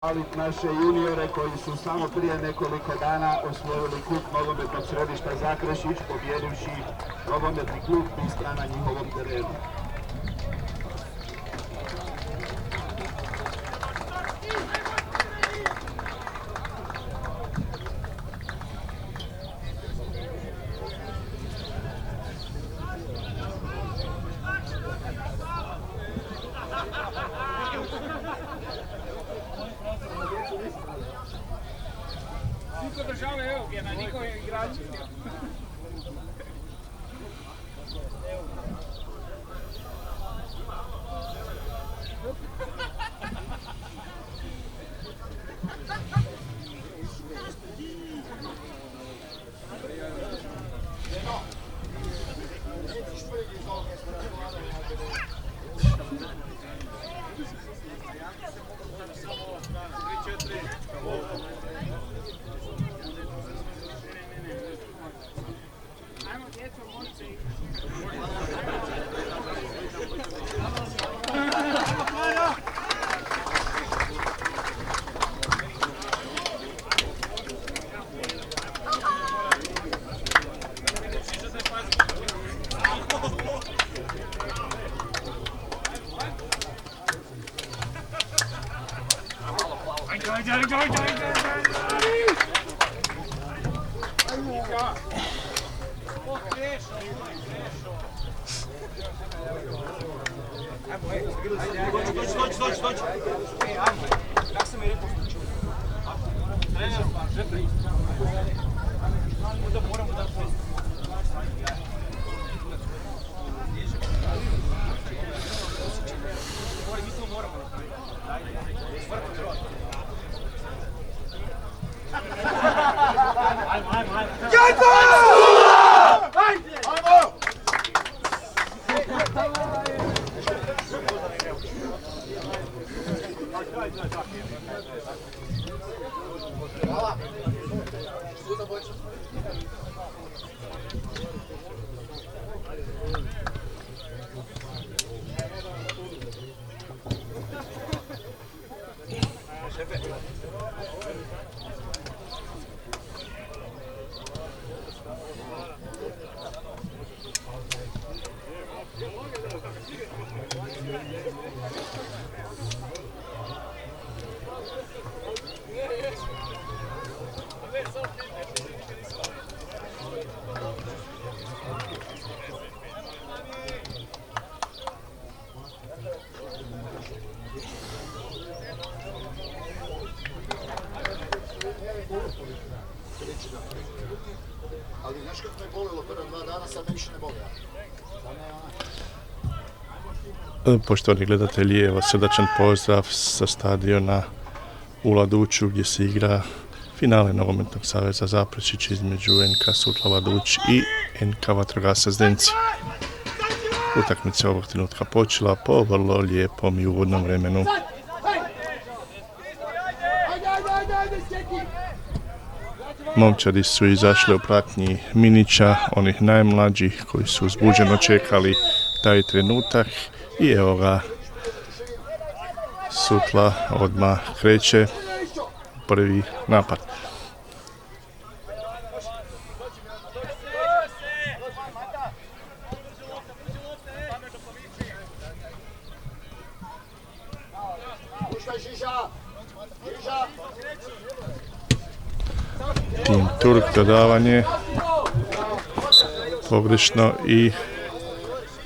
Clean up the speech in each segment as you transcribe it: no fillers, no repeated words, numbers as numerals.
pohvaliti naše juniore koji su samo prije nekoliko dana osvojili kup nogometnog središta Zakrešić, pobjedivši nogometni klub Bistra na njihovom terenu. Podržavaju, evo gdje na njihove igrače. Dođi. Kako sam mi rekao? Trener, žetri. Onda moramo da sve. Mi to moramo napraviti. Ali znaš kako me bolilo prva 2 dana, sad me više ne boli. Poštovani gledatelji, evo srdačan pozdrav sa stadiona u Laduću gdje se igra finale Nogometnog saveza Zaprešić između NK Sutla Laduć i NK Vatrogasac Zdenci. Utakmica ovog trenutka počela po vrlo lijepom i uvodnom vremenu. Momčadi su izašli u pratnji Minića, onih najmlađih koji su uzbuđeno čekali taj trenutak i evo ga, Sutla odmah kreće prvi napad. Tim Turk, dodavanje pogrešno i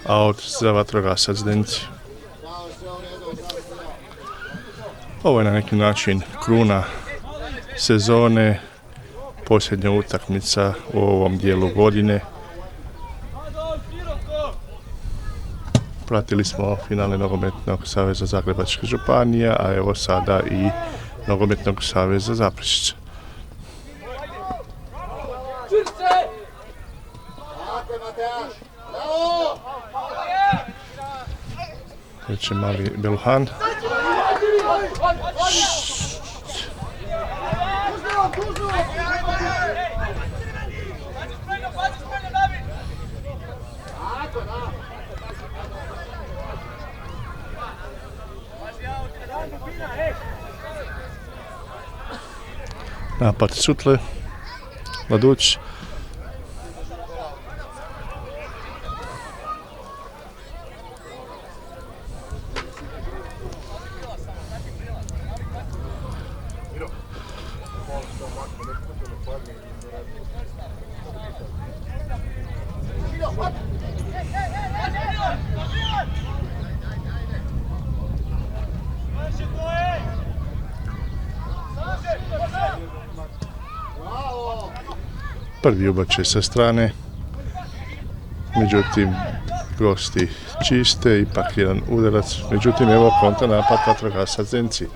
out za Vatrogasac Zdenci. Ovo je na neki način kruna sezone, posljednja utakmica u ovom dijelu godine. Pratili smo finale Nogometnog saveza Zagrebačke županije, a evo sada i Nogometnog saveza Zaprešića. Kreće mali Belhan. Napad Sutle, Laduć. Prvi ubačaj sa strane, međutim gosti čiste, ipak jedan udarac, međutim evo kontra napad vatrogasaca Zenci.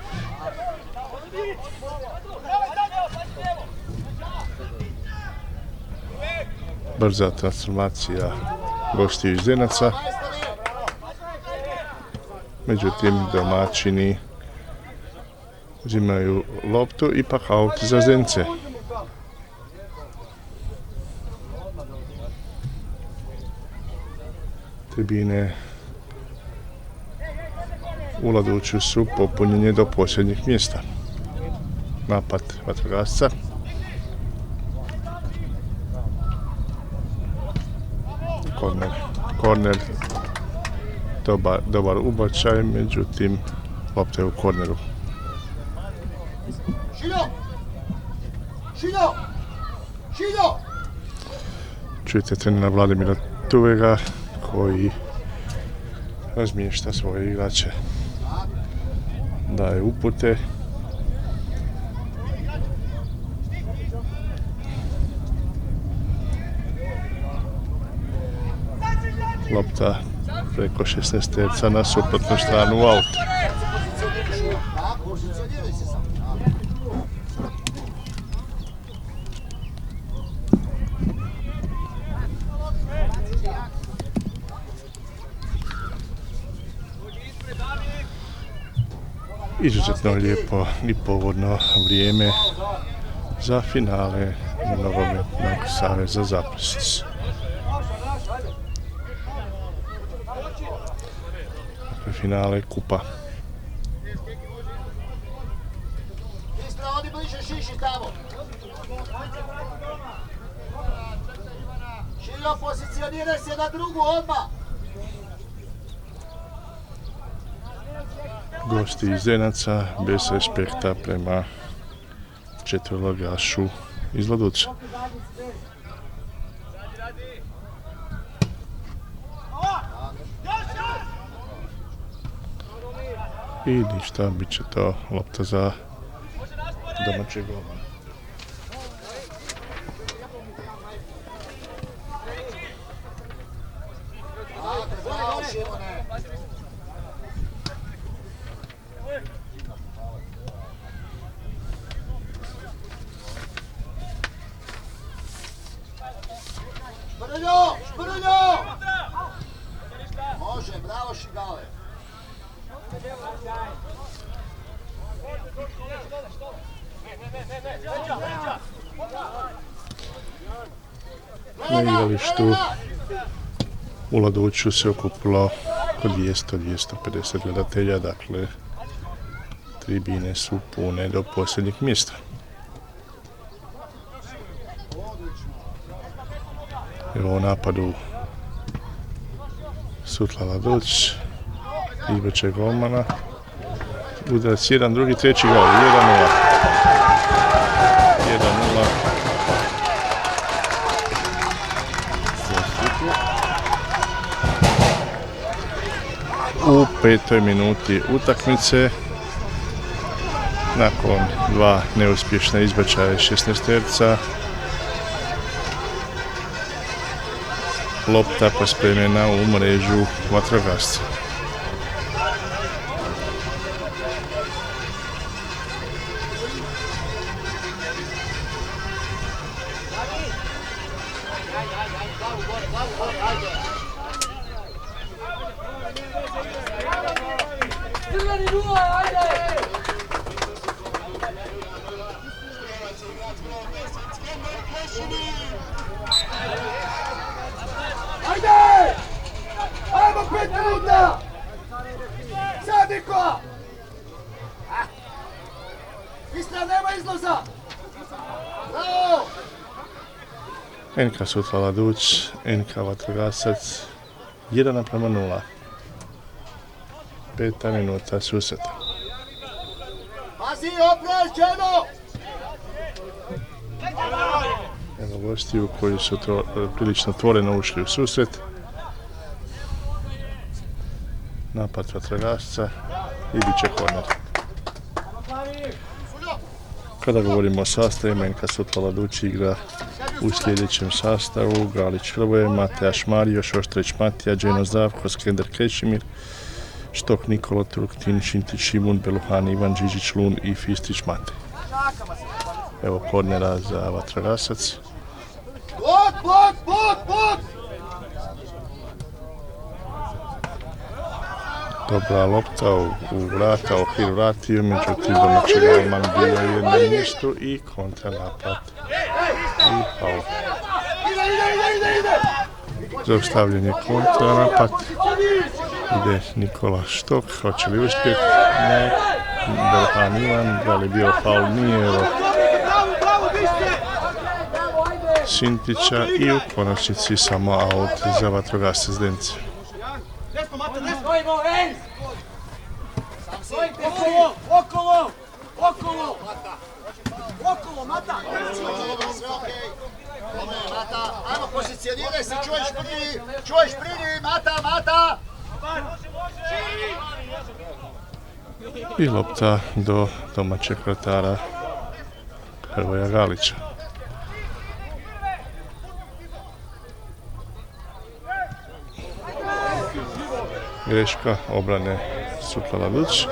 Brza transformacija gostiju iz Zenaca, međutim domaćini uzimaju loptu, ipak aut za Zence. Tribine u Laduću su popunjene do posljednjih mjesta. Napad vatrogasca. Korner. Dobar ubačaj, međutim lopta je u korneru. Čujete trenera Vladimira Tuvega koji razmješta svoje igrače, daje upute. Lopta preko 16 terca na suprotnu stranu u aut. Izuzetno lijepo i pogodno vrijeme za finale Nogometnog saveza Zaprešić. Dakle, finale kupa. Odi bliže Šiši tamo. Šiljo, pozicioniraj se na drugu odmah. Gosti iz Zenaca bez respekta prema četvrlogašu iz Laduća. I ništa, bit će to lopta za domaćeg golmana. Šprljo! Može, bravo Šigale. Na igralištu u Laduću se okupilo oko 200-250 gledatelja, dakle tribine su pune do posljednjeg mjesta. Evo u napadu Sutla Laduć, izbačaj golmana, udarac 1, drugi, treći gol, 1-0. 1-0. U 5. minuti utakmice, nakon 2 neuspješna izbačaja 16-terca, lopta pospremljena u mrežu vatrogasca. Ajde! Ajmo 5 minuta! Sad Nikola! Istra, nema izlaza! Bravo! NK Sutla Laduć, NK Vatrogasac 1:0. 5. minuta susreta. Pazi, opreš, Đeno! Evo gostiju koji su prilično otvoreno ušli u susret. Napad vatrogasca i bit će korner. Kada govorimo o sastavima, NK Sutla Laduć igra u sljedećem sastavu: Galić Hrvoje, Mateja Šmario, Šoštrić Matija, Đeno Zdravko, Skender Krešimir, Štok Nikola, Turktin, Šintić Šimun, Beluhan Ivan, Điđić Lun i Fistić Matej. Evo kornera za vatrogasac. Blok! Dobra lopta u vrata, okvir vratio, međutim domaći golman bio je na mjestu i kontranapad. I faul. Zaustavljen je kontranapad. Ide Nikola Štok, hoće li uspjeh? Ne. Beluhan Ivan, da li bio faul? Nije. Evo Šintića i u konačnici samo aut za vatrogasce Zdenice. Okolo, Mata! Sve okej. Mata, ajmo pozicioniraj se, čuješ prvi, Mata! I lopta do domaćeg vratara Hrvoja Galića. Greška obrane Sutla Laduć.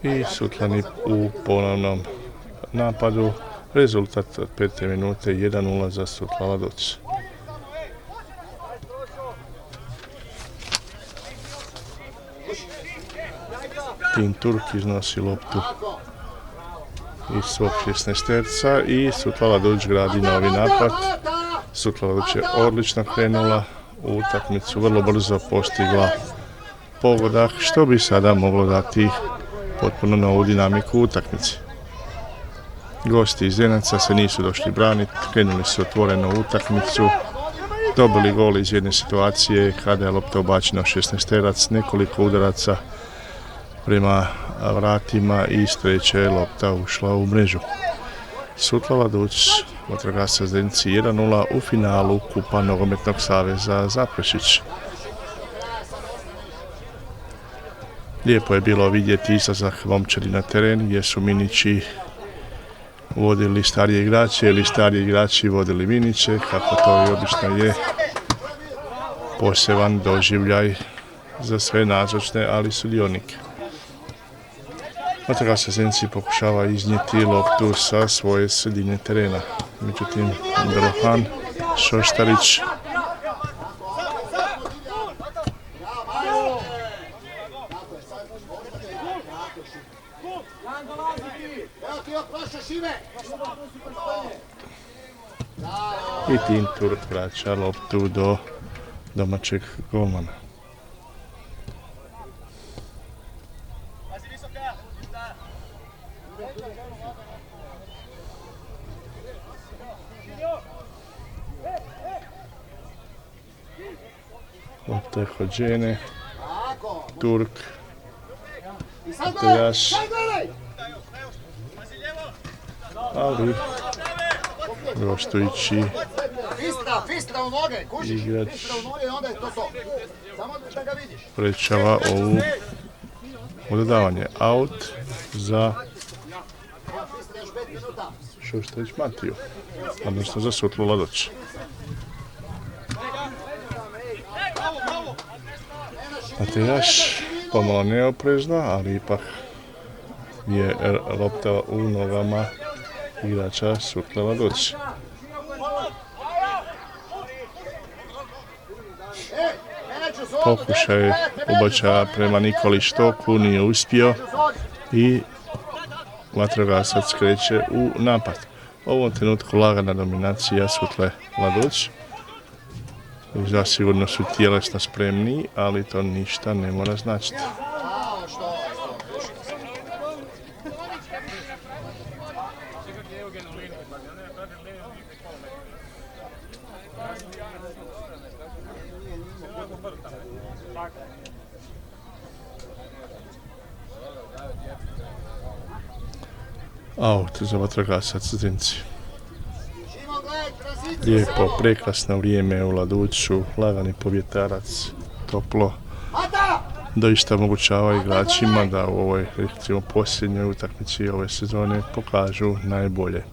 I Sutlani u ponovnom napadu. Rezultat od 5. minute 1:0 za Sutla Laduć. Tim Turk iznosi loptu iz svog 16-terca i Sutla Laduć gradi novi napad. Sutla Laduć je odlično krenula u utakmicu, vrlo brzo postigla pogodak, što bi sada moglo dati potpuno novu dinamiku utakmice. Gosti iz Zenaca se nisu došli braniti, krenuli su otvoreno u utakmicu, dobili gol iz jedne situacije kada je lopta ubačena u 16-terac, nekoliko udaraca prema vratima i iz treće je lopta ušla u mrežu. Sutla Laduć, vatrogasci Zdenci 1:0 u finalu Kupa Nogometnog saveza Zaprešić. Lijepo je bilo vidjeti izlazak momčadi na teren gdje su minići vodili starije igrače ili stariji igrači vodili miniće, kako to i obično je. Poseban doživljaj za sve nazočne, ali sudionike. Vatrogasci Zdenci pokušava iznijeti loptu sa svoje sredine terena. Međutim, Beluhan, Šoštarić i Tim Turk vraća loptu do domaćeg golmana. Lopta je Hođene, Turk, Matejaš, ali gostujući Fistra u noge, kužiš, igrač fistra u noge i onda je to. Samo da ga vidiš. sprečava ovu dodavanje. Out za Šoštarić Matiju, odnosno za Sutlu Laduć. Matejaš pomalo neoprezno, ali ipak je lopta u nogama igrača Sutla Laduć. Pokušaj ubačaja prema Nikoli Štoku nije uspio i vatrogasac kreće u napad. U ovom trenutku lagana dominacija Sutle Laduć. I zasigurno su tjelesno spremni, ali to ništa ne mora značiti. Aut za vatrogasac Zrinci. Lijepo, prekrasno vrijeme u Laduću, lagani povjetarac, toplo. Doista omogućava igračima da u ovoj, recimo, posljednjoj utakmici ove sezone pokažu najbolje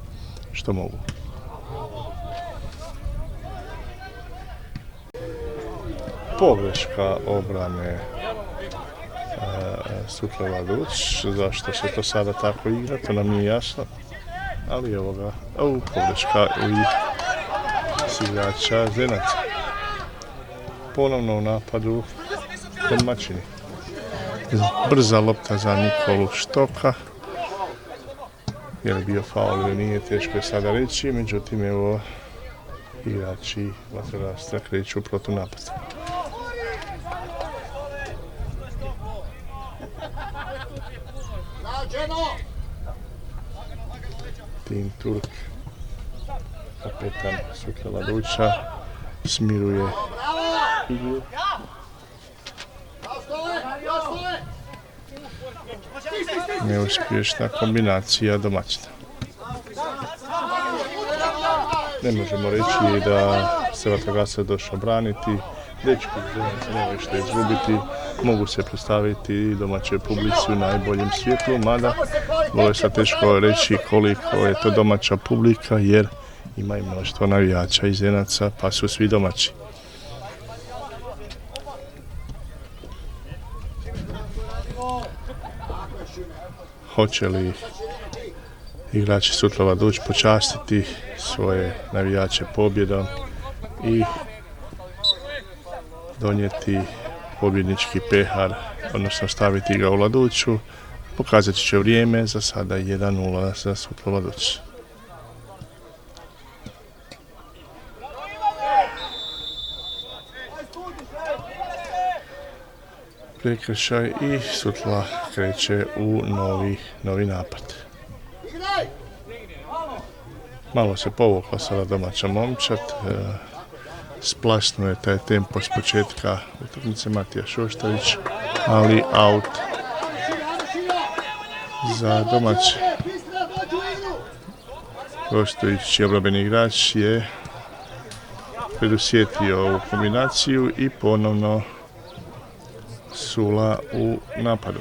što mogu. Pogreška obrane Sutla Laduć. Zašto se to sada tako igra, to nam nije jasno. Ali evo ga, pogreška i s igrača Zenaca. Ponovno u napadu domaćini. Brza lopta za Nikolu Štoka. Je li bio faul ili nije, teško je sada reći, međutim evo igrači vatrogasca kreću u protunapad. Tim Turk, kapetan Sutle Laduća, smiruje igru. Neuspješna kombinacija domaćina. Ne možemo reći da se vatrogasac došao braniti. Dečki nemaju što izgubiti, mogu se predstaviti domaćoj publici u najboljem svjetlu, mada ovo je sad teško reći koliko je to domaća publika, jer ima i mnoštvo navijača iz Zenaca, pa su svi domaći. Hoće li igrači Sutla Laduć počastiti svoje navijače pobjedom i donijeti pobjednički pehar, odnosno staviti ga u Laduću? Pokazat će vrijeme, za sada 1:0 za Sutlu Laduć. Prekršaj i Sutla kreće u novi napad. Malo se povukla sada domaća momčad. Splasnuo je taj tempo s početka utakmice Matija Šoštavić, ali aut za domaće. Šoštavić, obrambeni igrač, je predosjetio ovu kombinaciju i ponovno Sula u napadu.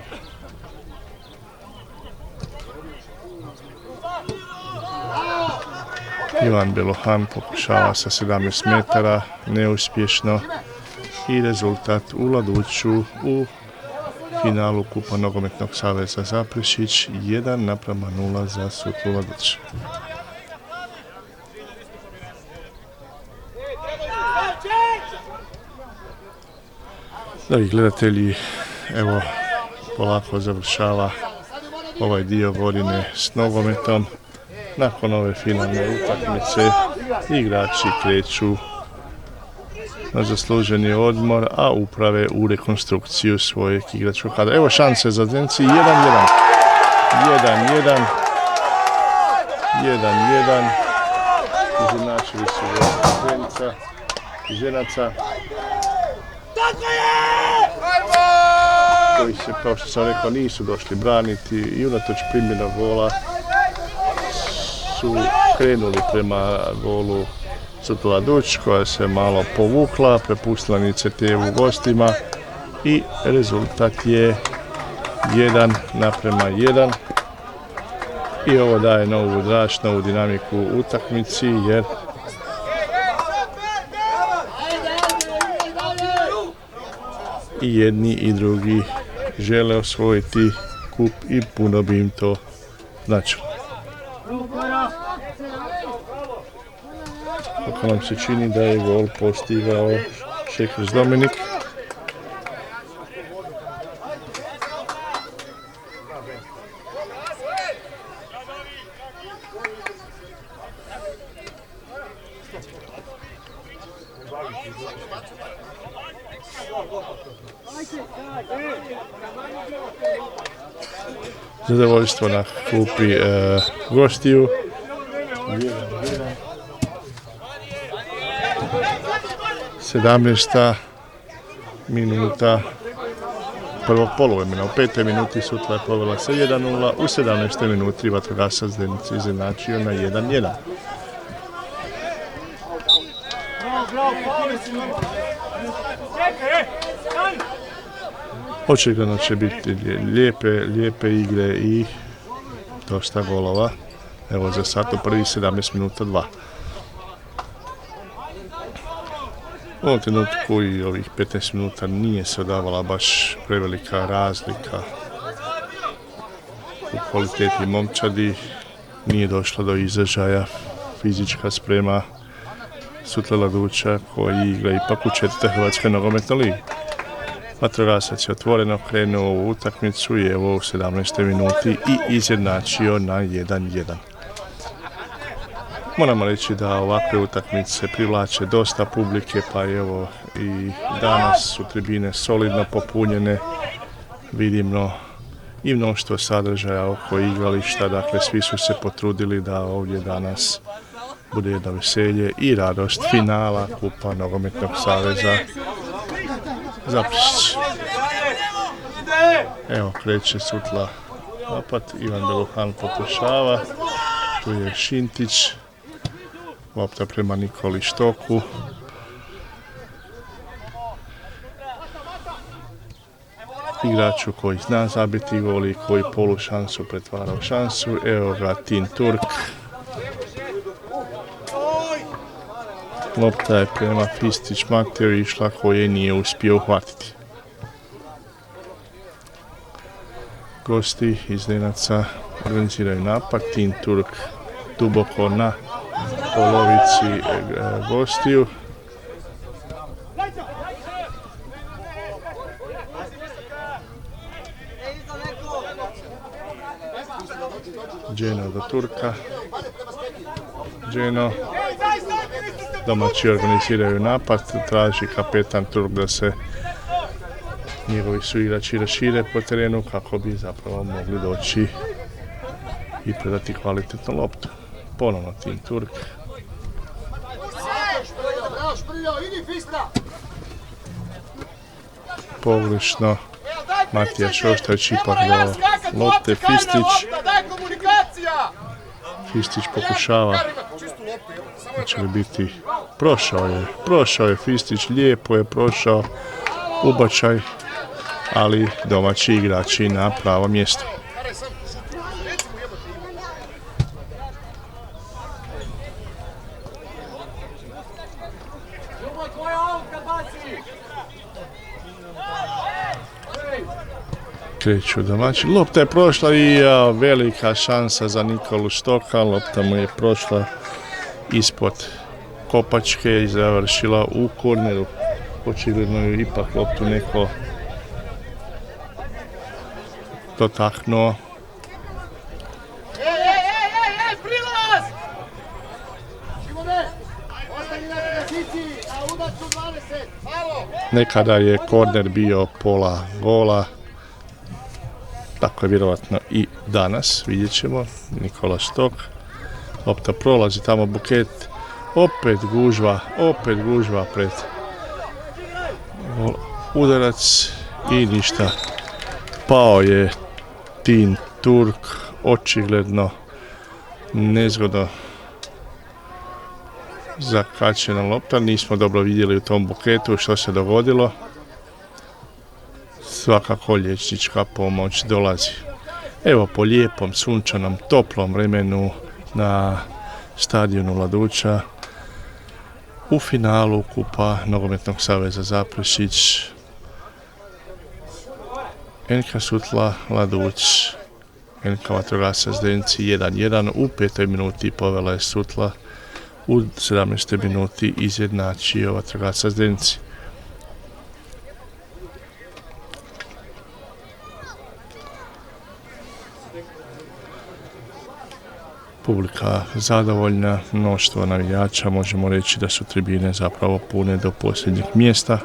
Ivan Belohan pokušava sa 17 metara, neuspješno, i rezultat u Laduću u finalu Kupa Nogometnog saveza Zaprešić 1:0 za Sutlu Laduć. Dragi gledatelji, evo polako završava ovaj dio godine s nogometom. Nakon ove finalne utakmice igrači kreću na zasluženi odmor, a uprave u rekonstrukciju svojeg igračkog kadra. Evo šanse za Zdenci, 1:1. 1:1. Izjednačili su Zdenca i Zenaca, koji se, kao što sam rekao, nisu došli braniti i unatoč primljenog gola su krenuli prema golu Sutla Laduć, koja se malo povukla, prepustila inicijativu gostima i rezultat je 1:1. I ovo daje novu draž, novu dinamiku utakmici, jer i jedni i drugi žele osvojiti kup i puno bi im to značilo. Kako nam se čini da je gol postigao Šekers Dominik. Zadovoljstvo na klupi gostiju. 17. minuta prvog poluvremena. U 5. minuti Sutla je povela sa 1:0, u 17. minuti vatrogasac Zenice izjednačio na 1:1. Očigledno će biti lijepe igre i dosta golova. Evo za sad u prvi 17 minuta 2. U ovom trenutku i ovih 15 minuta nije se odavala baš prevelika razlika u kvaliteti momčadi. Nije došlo do izražaja fizička sprema Sutle Laduća koji igra ipak u 4. Hrvatskoj nogometnoj ligi. Vatrogasac je otvoreno krenuo u ovu utakmicu i evo u 17. minuti i izjednačio na 1:1. Moramo reći da ovakve utakmice privlače dosta publike, pa evo i danas su tribine solidno popunjene. Vidimo i mnoštvo sadržaja oko igrališta, dakle svi su se potrudili da ovdje danas bude jedno veselje i radost finala Kupa Nogometnog saveza Zaprešić. Evo kreće Sutla napad, Ivan Beluhan pokušava, tu je Šintić, lopta prema Nikoli Štoku. Igraču koji zna zabiti gol i koji polu šansu pretvara u šansu. Evo ga Tin Turk. Lopta je prema Fistić Mateo išla koje nije uspio uhvatiti. Gosti iz Lenaca organiziraju napad. Tin Turk duboko na polovici gostiju. Dženo do Turka. Dženo. Domaći organiziraju napad, traži kapetan Turk da se njegovi su igrači rašire po terenu kako bi zapravo mogli doći i predati kvalitetnu loptu. Ponovno Tin Turk. Pogrešno Matija Šoštavić ipak do lopte Fistić. Fistić pokušava. Hoće li biti? Prošao je Fistić, lijepo je prošao ubačaj, ali domaći igrači na pravo mjesto. Kreću domaći. Lopta je prošla i velika šansa za Nikolu Štoka. Lopta mu je prošla ispod kopačke i završila u korneru. Očigledno je ipak loptu neko dotaknuo. Nekada je korner bio pola gola. Tako je vjerovatno i danas, vidjet ćemo. Nikola Štok. Lopta prolazi tamo Buket. Opet gužva pred udarac i ništa. Pao je Tin Turk, očigledno nezgodno zakačena lopta. Nismo dobro vidjeli u tom Buketu što se dogodilo. Svakako liječnička pomoć dolazi. Evo po lijepom, sunčanom, toplom vremenu na stadionu Laduća u finalu Kupa Nogometnog saveza Zaprešić. NK Sutla Laduć, NK Vatrogasac Zdenci 1:1. U 5. minuti povela je Sutla, u 17. minuti izjednačio Vatrogasac Zdenci. Publika zadovoljna, mnoštvo navijača, možemo reći da su tribine zapravo pune do posljednjeg mjesta.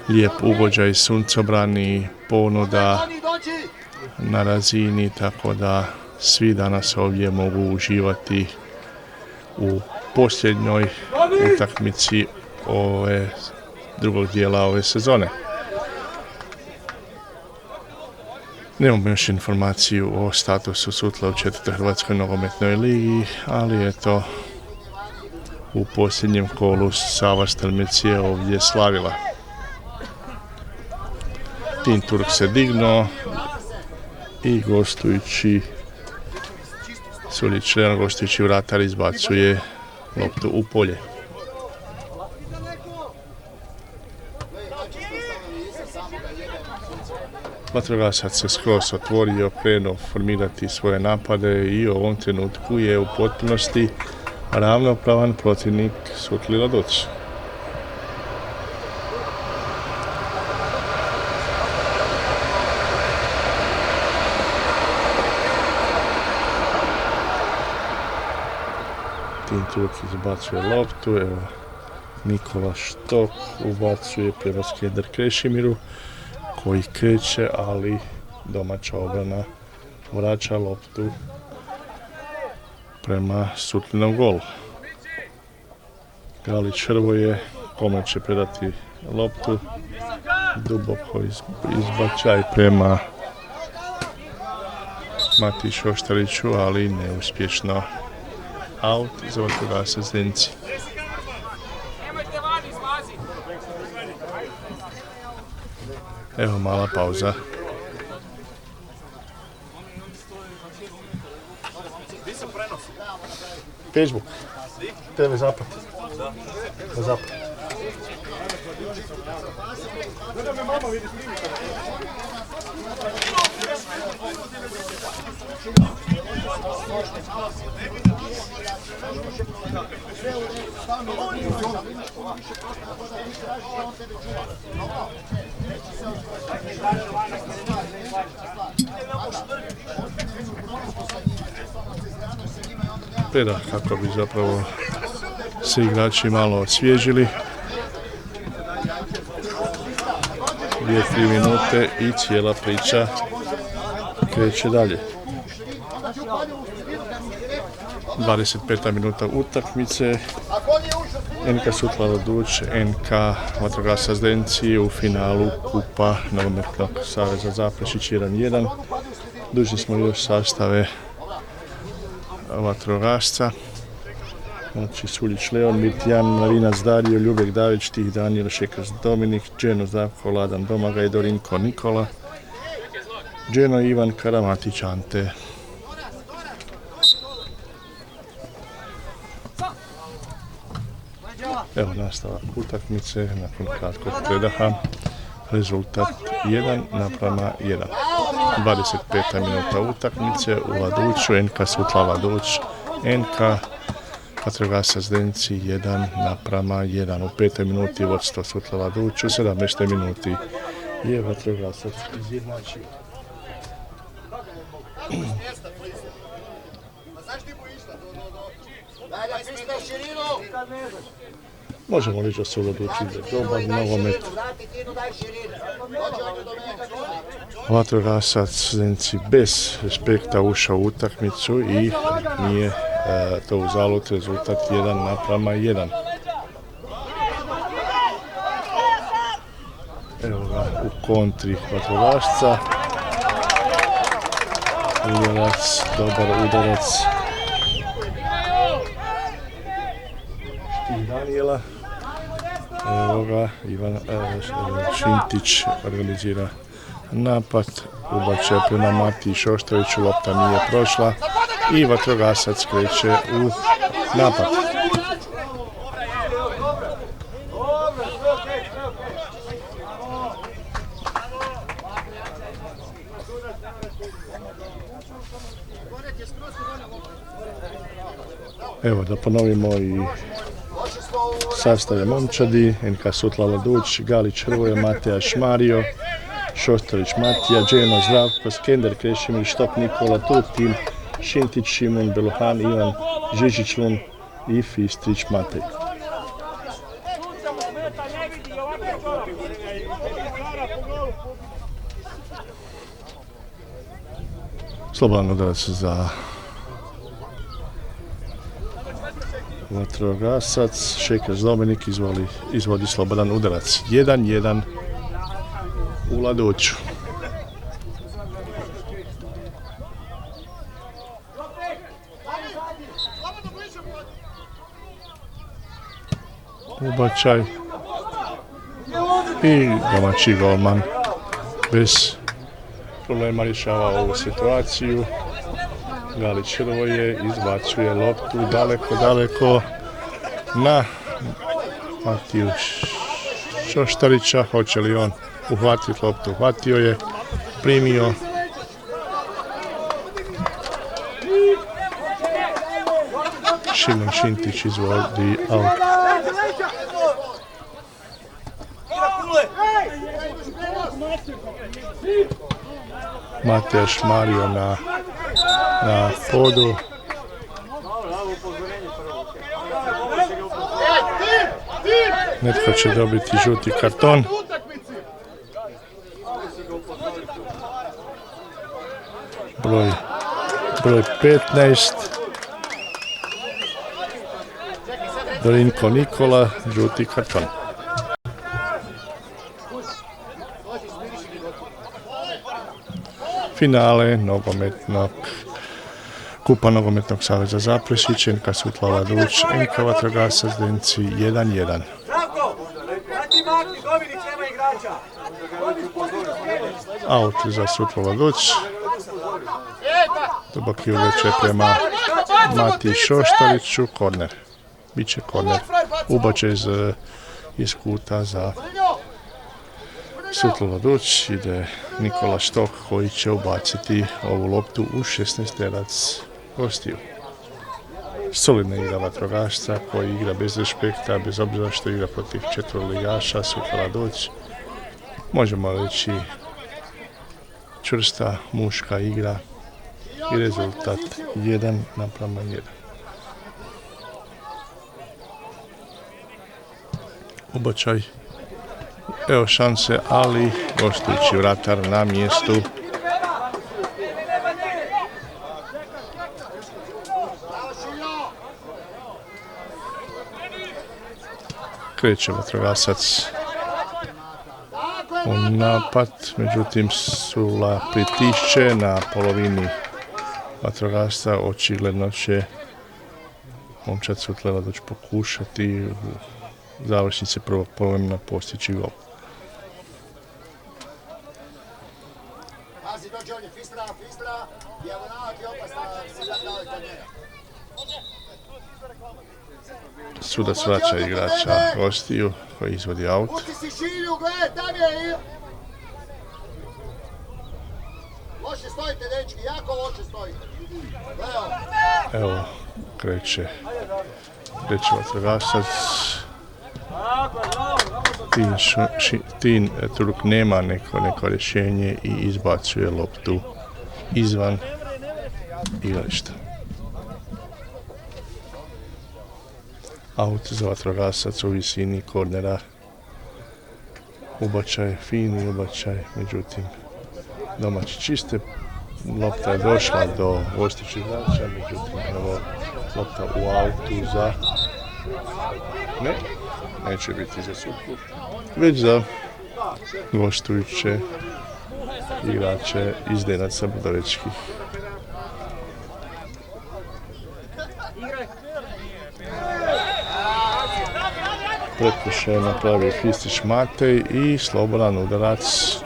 Lijep ugođaj, suncobrani, ponuda na razini, tako da svi danas ovdje mogu uživati u posljednjoj utakmici drugog dijela ove sezone. Nemamo još informaciju o statusu Sutla u 4. Hrvatskoj nogometnoj ligi, ali eto, u posljednjem kolu Sava Strmec je ovdje slavila. Tim Turk se dignuo i gostujući gostujući vratar izbacuje loptu u polje. Vatrogasac se skroz otvorio, krenuo formirati svoje napade i u ovom trenutku je u potpunosti ravnopravan protivnik Sutli Laduc. Tim Turk izbacuje loptu, evo Nikola Štok ubacuje prema Skender Krešimiru koji kreće, ali domaća obrana vraća loptu prema Sutlinom golu. Galić Hrvoje, kome će predati loptu, duboko izbačaj prema Matiji Šoštariću, ali neuspješno. Out za vatrogasac Zdenci. Evo mala pauza. Facebook. TV Zapad. Zapad. Da, kako bi zapravo se igrači malo osvježili. 2-3 minute i cijela priča kreće dalje. 25. minuta utakmice. NK Sutla Laduć, NK Vatrogasac Zdenci u finalu Kupa Nogometnog saveza Zaprešić 1-1. Dužni smo još sastave vatrogasca. Znači Suljić Leon, Mirtijan, Marinac Dario, Ljubek Davić, Tih Danijel, Šekers Dominik, Dženo Zdravko, Ladan Domagaj, Dorinko Nikola, Dženo Ivan, Karamatić Ante. Evo nastavak utakmice nakon kratkog predaha. Rezultat 1:1. 25. minuta utakmice u Laduću, NK Sutla Laduć, NK Vatrogasac Zdenci 1:1. U 5. minuti vodstvo Sutla Laduć, u 17. minuti je Vatrogasac izjednačio. Možemo reći da se odluči za dobar nogomet. Vatrogasac Zdenci bez respekta ušao u utakmicu i nije to uzalud, rezultat 1:1. Evo ga u kontri vatrogasca. Udarac, dobar udarac Daniela. Evo ga, Ivan Šintić organizira napad, ubačaj prema Matiji Šoštoviću, lopta nije prošla i vatrogasac kreće u napad. Evo da ponovimo i sastave momčadi. NK Sutla Laduć, Galić Hrvoje, Mateja Šmario, Šoštarić Matija, Dženo Zdravko, Skender Krešimir, Štok Nikola, Tutin, Šintić Šimun, Beluhan Ivan, Žižić Lun i Fistrić Matej. Slobodan udarac za vatrogasac. Šekers Dominik izvodi slobodan udarac. 1-1 u Laduću. Ubačaj i domaći golman bez problema rješava ovu situaciju. Galić Hrvoje izbacuje loptu daleko na Matiju Šoštarića. Hoće li on uhvatiti loptu? Uhvatio je, primio. Šimon Šintić izvodi aut. Mateja Šmario na podu. Netko će dobiti žuti karton. Broj 15. Dorinko Nikola, žuti karton. Finale nogometnog Kupa nogometnog saveza Zaprešić, NK Sutla Laduć, NK Vatrogasac Zdenci 1-1. Aut za Sutla Laduć. Dubok uleće prema Matiji Šoštariću, korner. Biće korner. Ubačaj iz kuta za Sutla Laduć. Ide Nikola Štok koji će ubaciti ovu loptu u 16-terac gostiju. Solidna igra vatrogasca koji igra bez respekta, bez obzira što igra protiv četvrligaša Sutla Laduć. Možemo reći čvrsta muška igra i rezultat 1:1. Ubačaj. Evo šanse, ali gostujući vratar na mjestu. Kreće vatrogasac u napad, međutim Sula pritišće na polovini vatrogasca. Očigledno će momčad Sutla Laduć pokušati u završnici prvog poluvremena postići gol. Sudac vraća igrača gostiju koji izvodi aut. Loše stojite, dečki, jako loše stojite. Evo, kreće vatrogasac. Tin Turk nema neko rješenje i izbacuje loptu izvan igrališta. Aut za vatrogasac u visini kornera. Ubačaj, fini ubačaj, međutim domaći čiste. Lopta je došla do gostujućih igrača, međutim evo lopta u autu za... Neće biti za Sutlu, već za gostujuće igrače iz Denaca Budovičkih. Prekršaj napravio Fistrić Matej i slobodan udarac.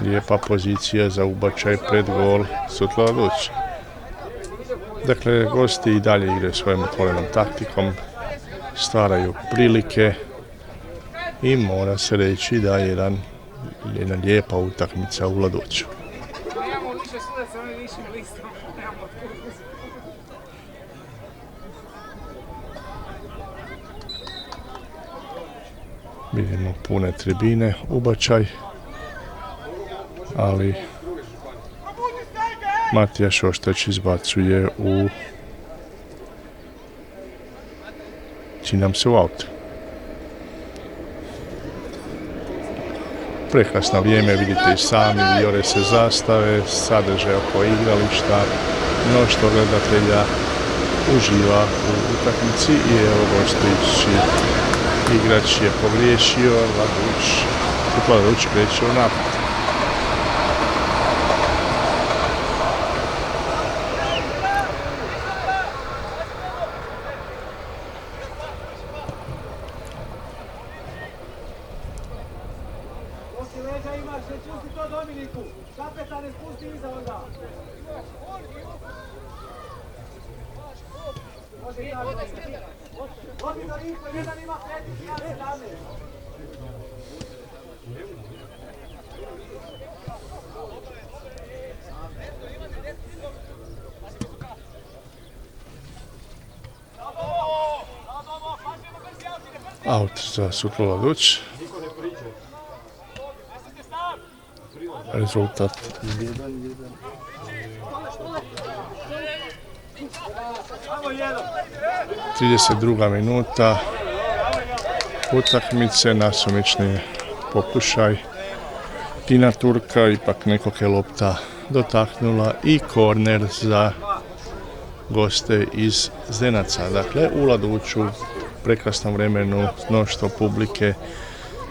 Lijepa pozicija za ubačaj pred gol Sutla Laduć. Dakle, gosti i dalje igraju svojom otvorenom taktikom, stvaraju prilike i mora se reći da je jedna lijepa utakmica u Laduću. Vidimo pune tribine, ubačaj, ali Matija Šoštać izbacuje čini nam se u aut. Prekrasno vrijeme, vidite i sami, vijore se zastave, sadržaj oko igrališta, mnoštvo gledatelja uživa u utakmici i evo gostujući igrač je pogriješio, Laduć kreće u napad. Leđa imaš, ne pusti to Dominiku. Kapetane, spusti iza onda. Može tako. Odi do Rinko, jedan ima 5, jedan 17. Aut za Sutlo Laduć. Rezultat 1-1. 32. minuta utakmice, nasumični pokušaj Tina Turka, ipak nekog je lopta dotaknula i korner za goste iz Zdenaca. Dakle, u Laduću prekrasnom vremenu, mnoštvo publike,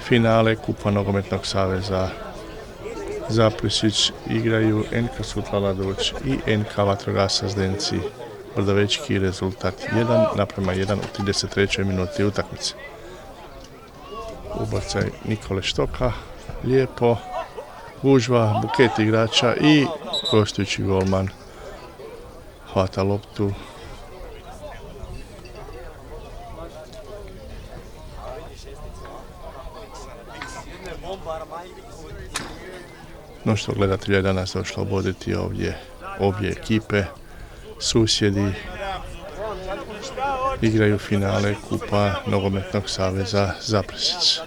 finale Kupa Nogometnog saveza Zaprešić igraju NK Sutla Laduć i NK Vatrogasac Zdenci Brdovečki, rezultat 1:1 u 33. minuti utakmice. Ubacaj Nikole Štoka, lijepo, gužva, buket igrača i gostujući golman hvata loptu. Mnoštvo gledatelja je danas došlo oboditi obje ekipe, susjedi igraju finale Kupa Nogometnog saveza Zaprešić.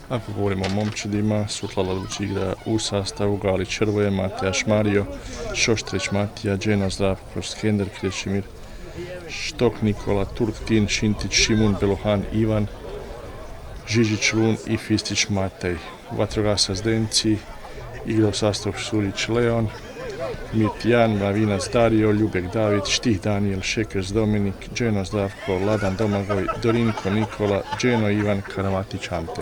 Ako govorimo o momčadima, Sutla Laduć igra u sastavu Galić Hrvoje, Mateja Šmario, Šoštrić Matija, Dženo Zdravko, Skender Krešimir, Štok Nikola, Turk Tin, Šintić Šimun, Belohan Ivan, Žižić Lun i Fistić Matej. Vatrogasac Zdenci igra u sastavu Šurić Leon, Mit Jan, Mavinac Dario, Ljubek David, Štih Daniel, Šekers Dominik, Dženo Zdravko, Ladan Domagoj, Dorinko Nikola, Dženo Ivan, Karamatić Ante.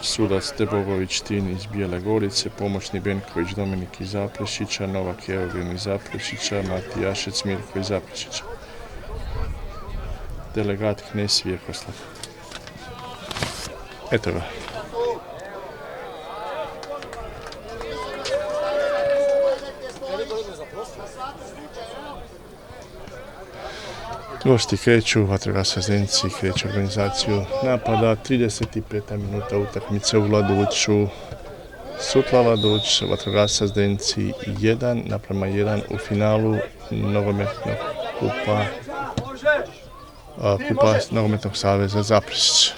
Sudac Debogović Tin iz Bijele Gorice, pomoćni Benković Dominik iz Zaprešića, Novak Evgen iz Zaprešića, Matijašec Mirko iz Zaprešića. Delegat Knez Vjekoslav. Eto ga. Gosti kreću, Vatrogasac Zdenci kreće organizaciju napada, 35. minuta utakmice u Laduću. Sutla Laduć, Vatrogasac Zdenci 1:1 u finalu nogometnog kupa Nogometnog saveza Zaprešić.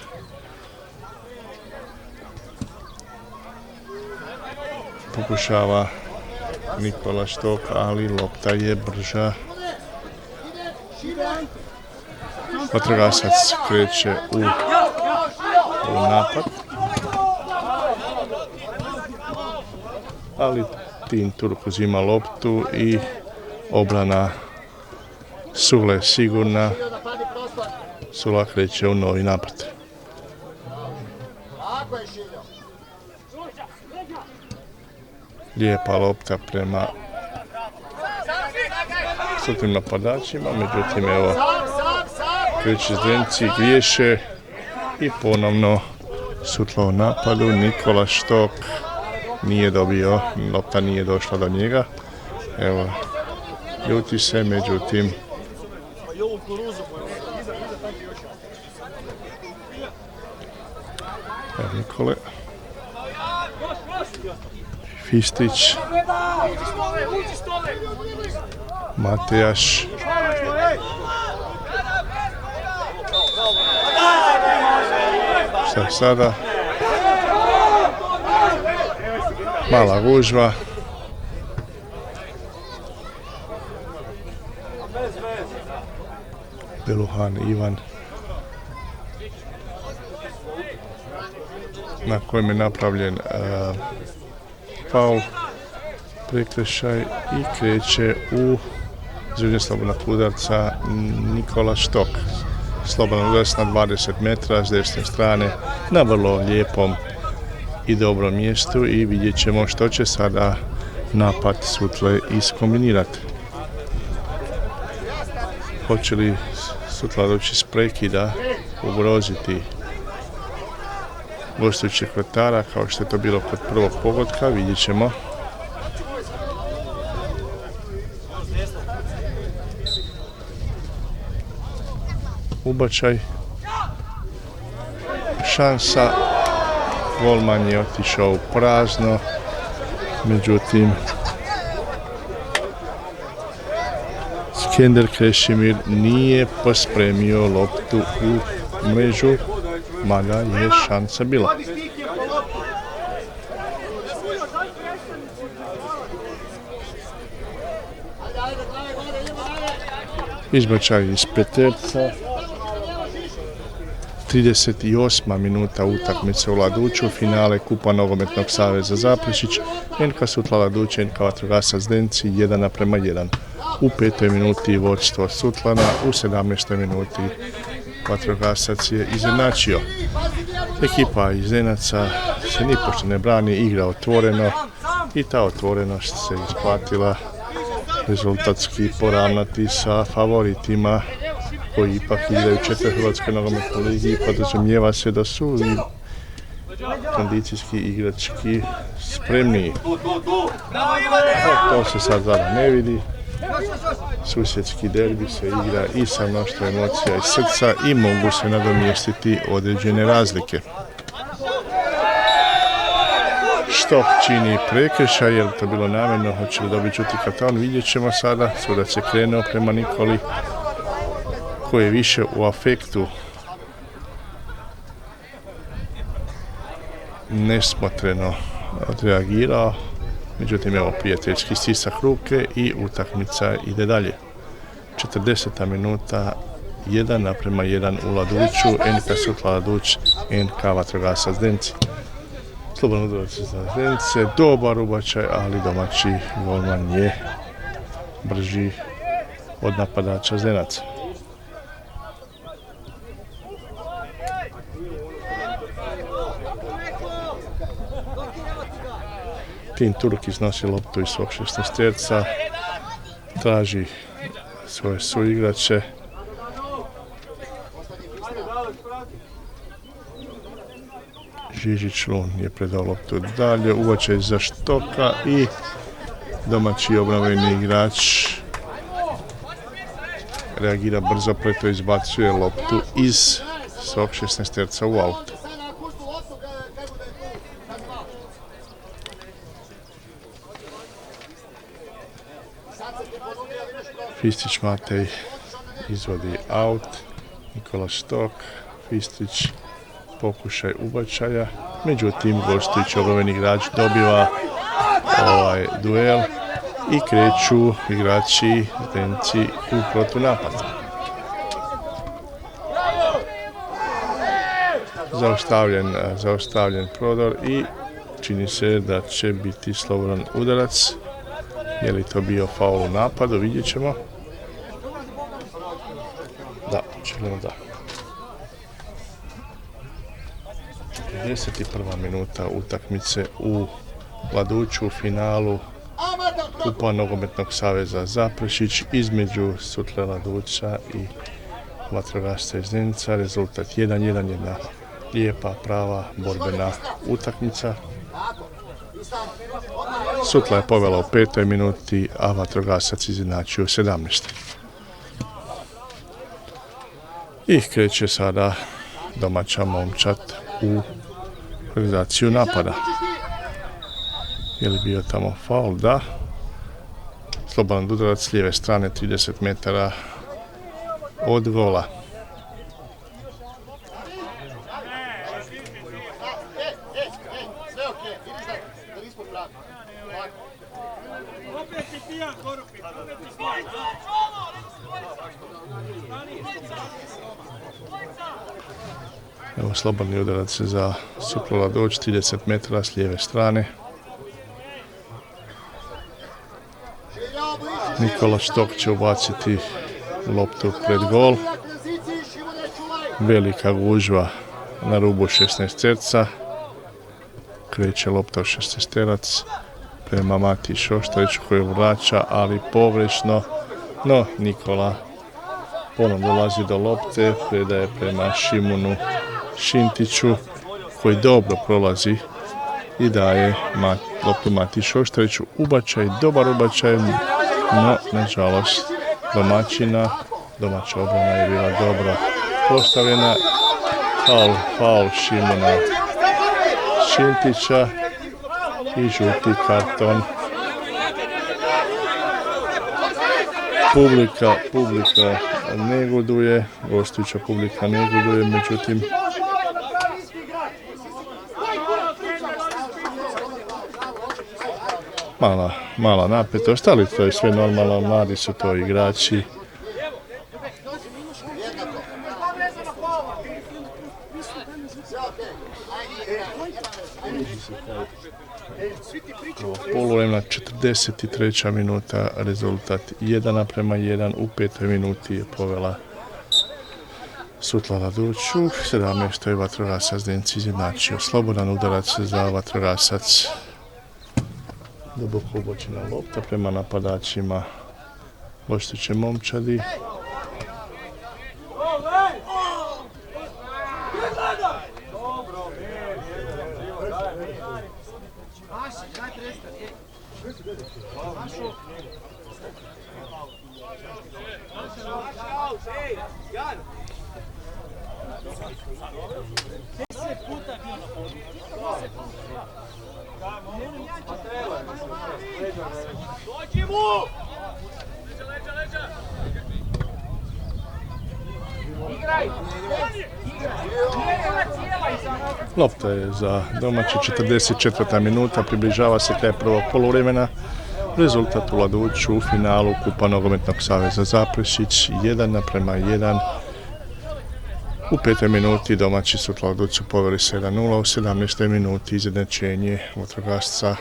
Pokušava Nikola Štok, ali lopta je brža. Vatrogasac kreće u napad, ali Tin Turk uzima loptu i obrana Sule sigurna. Sula kreće u novi napad. Lijepa lopta prema sutim napadačima, međutim evo kreće Zdenci, griješe i ponovno Sutla u napadu. Nikola Štok nije dobio, lopta nije došla do njega. Evo, ljuti se, međutim evo Nikole. Fistić, Uđi stole! Matejaš, šta je sada? Mala gužva. Beluhan Ivan, na kojem je napravljen faul, prekršaj i kreće u izvođenje slobodnog udarca Nikola Štok. Slobodan udarac na 20 metara s desne strane na vrlo lijepom i dobrom mjestu i vidjet ćemo što će sada napad Sutle iskombinirati. Hoće li Sutla doći s prekida ugroziti gostujućeg vratara kao što je to bilo kod prvog pogotka, vidjet ćemo. Ubačaj, šansa, golman je otišao u prazno, međutim Skender Krešimir nije pospremio loptu u mrežu, mada je šansa bila. Izbačaj iz peterca. 38. minuta utakmice u Laduću, finale Kupa Nogometnog saveza Zaprešić, NK Sutla Laduće, NK Vatrogasac Zdenci 1:1. U 5. minuti vodstvo Sutlana, u 17. minuti Vatrogasac je izjednačio. Ekipa iz Zdenaca se nipošto ne brani, igra otvoreno i ta otvorenost se isplatila rezultatski poravnati sa favoritima koji ipak igraju Hrvatskoj nogometnoj ligi i podrazumijeva se da su i kondicijski igrački spremniji. To se sad zada ne vidi. Susjedski derbi se igra i sa mnoštvo emocija i srca i mogu se nadomjestiti određene razlike. Štok čini prekršaj, je li to bilo namjerno, hoće li dobiti žuti karton, vidjet ćemo sada. Sudac je krenuo prema Nikoli koji je više u afektu nesmotreno odreagirao. Međutim, evo prijateljski stisak ruke i utakmica ide dalje. 40. minuta, 1:1 u Laduću, NK Sutla Laduć, NK Vatrogasac Zdenci. Slobodan udarac za Zdence, dobar ubačaj, ali domaći golman je brži od napadača Zdenaca. Tin Turk iznosi loptu iz svog 16-terca, traži svoje suigrače. Žižić Lun je predao loptu dalje, ubačaj za Štoka i domaći obnovljeni igrač reagira brzo, preto izbacuje loptu iz svog 16-terca u auto. Fistić Matej izvodi aut, Nikola Štok, Fistić pokušaj ubačaja, međutim gostujući obnovljeni igrač dobiva duel i kreću igrači Zdenci u protunapad. Zaustavljen prodor i čini se da će biti slobodan udarac. Je li to bio faul u napadu, vidjet ćemo. Da, očigledno da. 51. minuta utakmice u Laduću u finalu Kupa Nogometnog saveza Zaprešić između Sutle Laduća i Vatrogasca iz Zdenca. Rezultat 1:1, jedna lijepa, prava, borbena utakmica. Sutla je povela u 5. minuti, a Vatrogasac izjednačio u 17. I kreće sada domaća momčad u realizaciju napada. Je li bio tamo faul? Da. Slobodan udarac s lijeve strane 30 metara od gola. Sve okej, vidiš da nismo pravi. Opet si pijan, Korupi. Evo slobodni udarac za Sutlova Doć, 30 metara s lijeve strane. Nikola Štok će ubaciti loptu pred gol. Velika gužva na rubu 16-terca. Kreće lopta u 16-terac prema Matiji Šoštariću koji vraća, ali površno. No, Nikola ponovno dolazi do lopte, predaje prema Šimunu Šintiću koji dobro prolazi i daje loptu Matiji Šoštariću. Ubačaj, dobar ubačaj, no nažalost domaća obrana je bila dobro postavljena. Faul Šimuna Šintića i žuti karton. Publika negoduje, gostujuća publika negoduje, međutim mala napetost, ali to je sve normalno, mladi su to igrači. Poluvremena 43. minuta, rezultat 1:1, u 5. minuti je povela Sutlava Doć, u 17. vatrogasac Zdenci izjednačio. Slobodan udarac za vatrogasac. Duboko ubočena lopta prema napadačima gostujuće momčadi. Lopta je za domaći, 44. minuta, približava se kraj prvog poluvremena. Rezultat u Laduću u finalu Kupa Nogometnog saveza Zaprešić 1:1. U 5. minuti domaći Sutlava Doć su poveli 7:0, u 17. minuti izjednačenje vatrogasca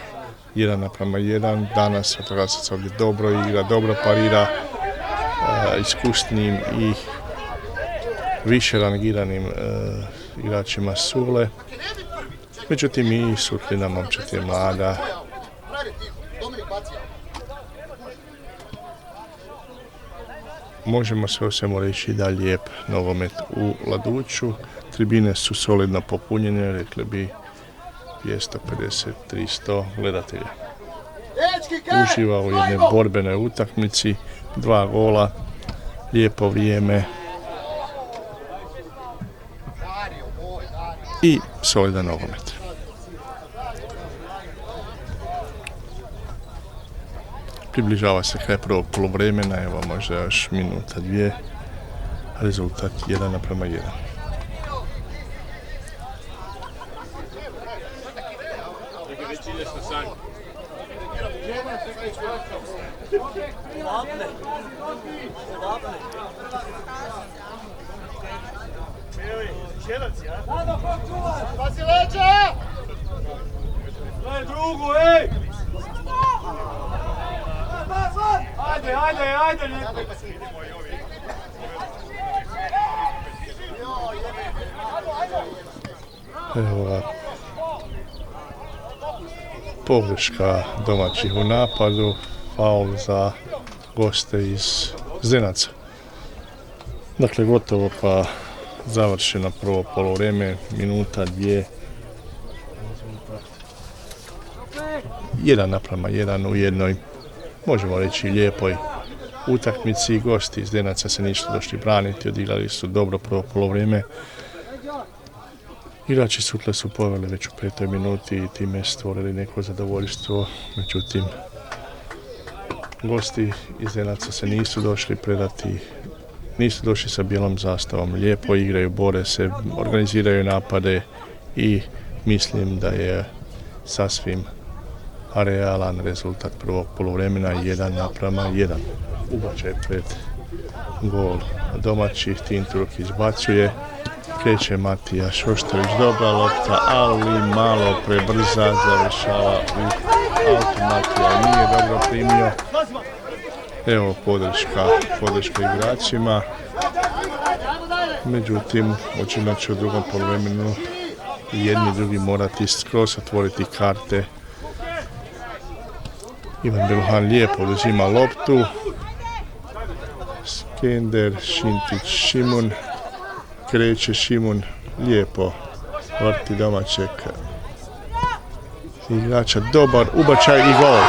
1:1. Danas vatrogasac ovdje dobro igra, dobro parira iskusnim i više rangiranim igračima Sule. Međutim i Sutlina momčad je mlada. Možemo sve o svemu reći da je lijep nogomet u Laduću. Tribine su solidno popunjene, rekli bi 250-300 gledatelja. Uživa u jednoj borbenoj utakmici, 2 gola, lijepo vrijeme i solidan nogomet. Približava se kraj prvog poluvremena, evo možda još minuta, 2, rezultat 1:1. Pazi leđa! Daj drugu, ej! Ajde! Evo ga. Pogreška domaćih u napadu, faul za goste iz Zdenaca. Dakle, gotovo pa završeno prvo poluvreme, minuta, 2. 1:1 u jednoj, možemo reći, lijepoj utakmici. Gosti iz Zdenaca se nisu došli braniti, odigrali su dobro prvo poluvreme. Igrači Sutle su poveli već u 5. minuti i time stvorili neko zadovoljstvo, međutim gosti iz Zdenaca se nisu došli predati, nisu došli sa bijelom zastavom, lijepo igraju, bore se, organiziraju napade i mislim da je sasvim realan rezultat prvog poluvremena 1:1. Ubačaj pred gol domaćih, Tinturuk izbacuje, kreće Matija Šoštović, dobra lopta, ali malo prebrza, završava u autu. Matija nije dobro primio. Evo podrška igračima. Međutim, očigledno će u drugom poluvremenu jedni i drugi morati skroz otvoriti karte. Ivan Beluhan lijepo uzima loptu. Skender, Šintić, Šimun. Kreće Šimun, lijepo vrti domaćeg igrača. Dobar ubačaj i gol.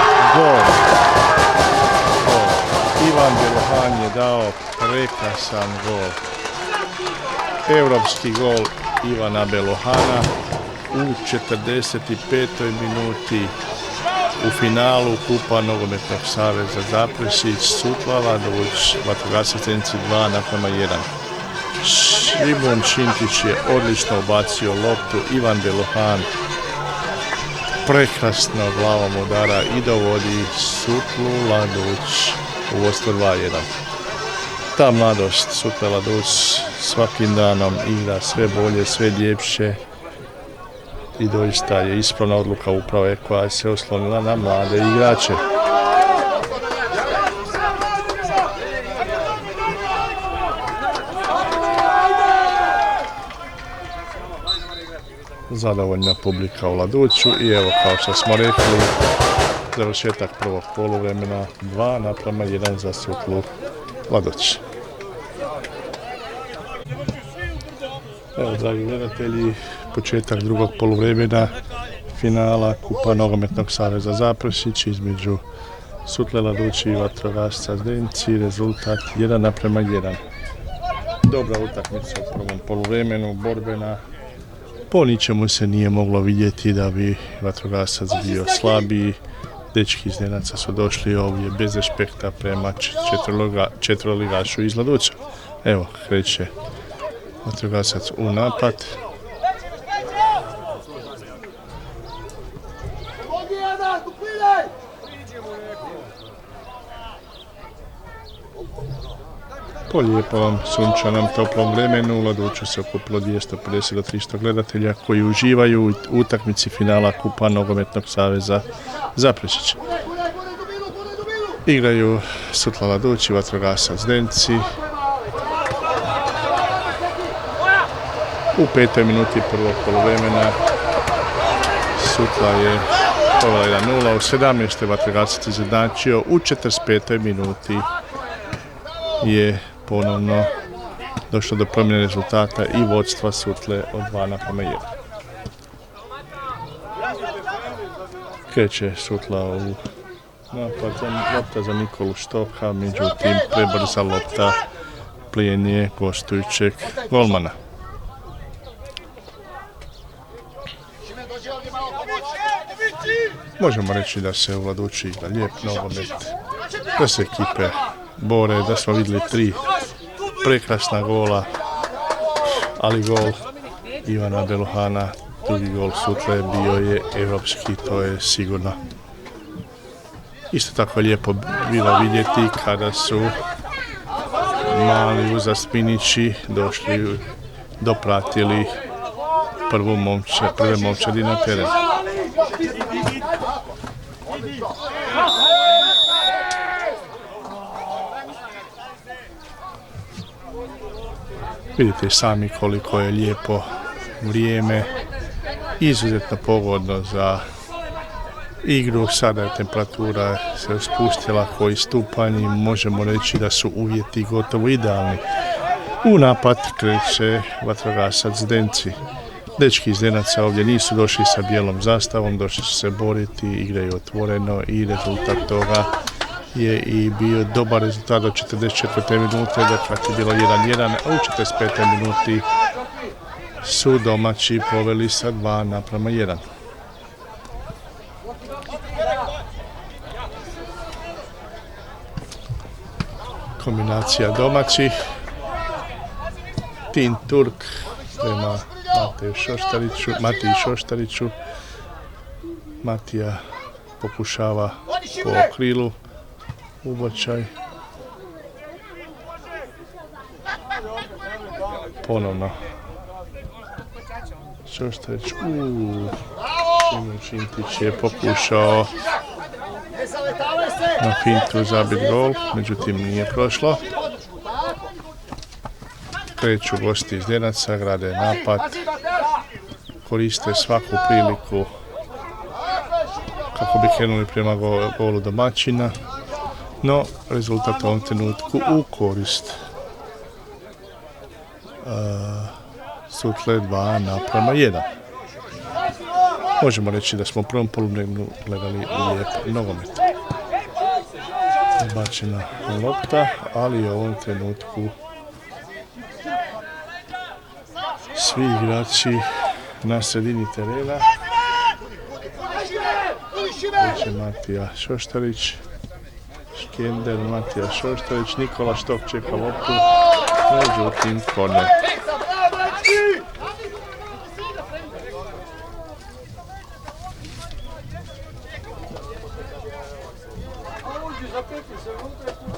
Ivan Beluhan je dao prekrasan gol. Europski gol Ivana Beluhana u 45. minuti u finalu Kupa Nogometnog saveza Zaprešić, Sutla Ladović, vatrogasac Zdenci 2:1. Šimun Šintić je odlično ubacio loptu, Ivan Beluhan prekrasno glavom udara i dovodi Sutlu Ladović u vodstvo 2:1. Ta mladost Sutle Ladović svakim danom igra sve bolje, sve ljepše i doista je ispravna odluka uprave koja se oslonila na mlade igrače. Zadovoljna publika u Laduću i evo, kao što smo rekli, završetak prvog poluvremena 2:1 za Sutlu Laduć. Evo, dragi gledatelji, početak drugog poluvremena finala Kupa Nogometnog saveza Zaprešić između Sutle Laduć i vatrogasca Zdenci, rezultat 1:1. Dobra utakmica u prvom poluvremenu, borbena. Po ničemu se nije moglo vidjeti da bi vatrogasac bio slabiji. Dečki iz Zdenaca su došli ovdje bez respekta prema četveroligašu iz Laduća. Evo, kreće vatrogasac u napad. Po lijepom sunčanom toplom vremenu u Laduću se okupilo 250 do 300 gledatelja koji uživaju u utakmici finala Kupa Nogometnog saveza Zaprešić. Igraju Sutla Laduć i vatrogasac Zdenci. U 5. minuti prvog poluvremena Sutla je povela 1:0, u 17. vatrogasac izjednačio, u 45. minuti je ponovno došlo do promjene rezultata i vodstva Sutle od 2:1. Kreće Sutla u napad, lopta za Nikolu Štoka, međutim prebrza lopta, plijen je gostujućeg golmana. Možemo reći da se u Laduću igra lijep nogomet, da se ekipe bore, da smo vidjeli 3 prekrasna gola, ali gol Ivana Beluhana, drugi gol Sutle bio je europski, to je sigurno. Isto tako lijepo bilo vidjeti kada su mali Uzaspinići došli, dopratili prve momčadi na teren. Vidite sami koliko je lijepo vrijeme, izuzetno pogodno za igru. Sada je temperatura se spustila koji stupanj i možemo reći da su uvjeti gotovo idealni. U napad kreće vatrogasac Zdenci. Dečki iz Zdenaca ovdje nisu došli sa bijelom zastavom, došli su se boriti, igraju otvoreno i rezultat toga je i bio dobar rezultat do 44. minute, dakle je bilo 1:1, a u 45. minuti su domaći poveli sa 2:1. Kombinacija domaćih. Tin Turk prema Matiji Šoštariću. Matija pokušava po krilu ubočaj. Ponovno Šoštarić. Šimon Šintić je pokušao na fintu zabit gol, međutim nije prošlo. Kreću gosti iz Ljenaca, grade napad, koriste svaku priliku kako bi krenuli prema golu domaćina, no rezultat u ovom trenutku u korist Sutle 2:1. Možemo reći da smo u prvom poluvremenu gledali lijep nogomet. Bačena lopta, ali u ovom trenutku svi igrači na sredini terena. Uče Matija Šoštarić, Škender, Matija Šoštarić, Nikola Štok čeka loptu, međutim korner.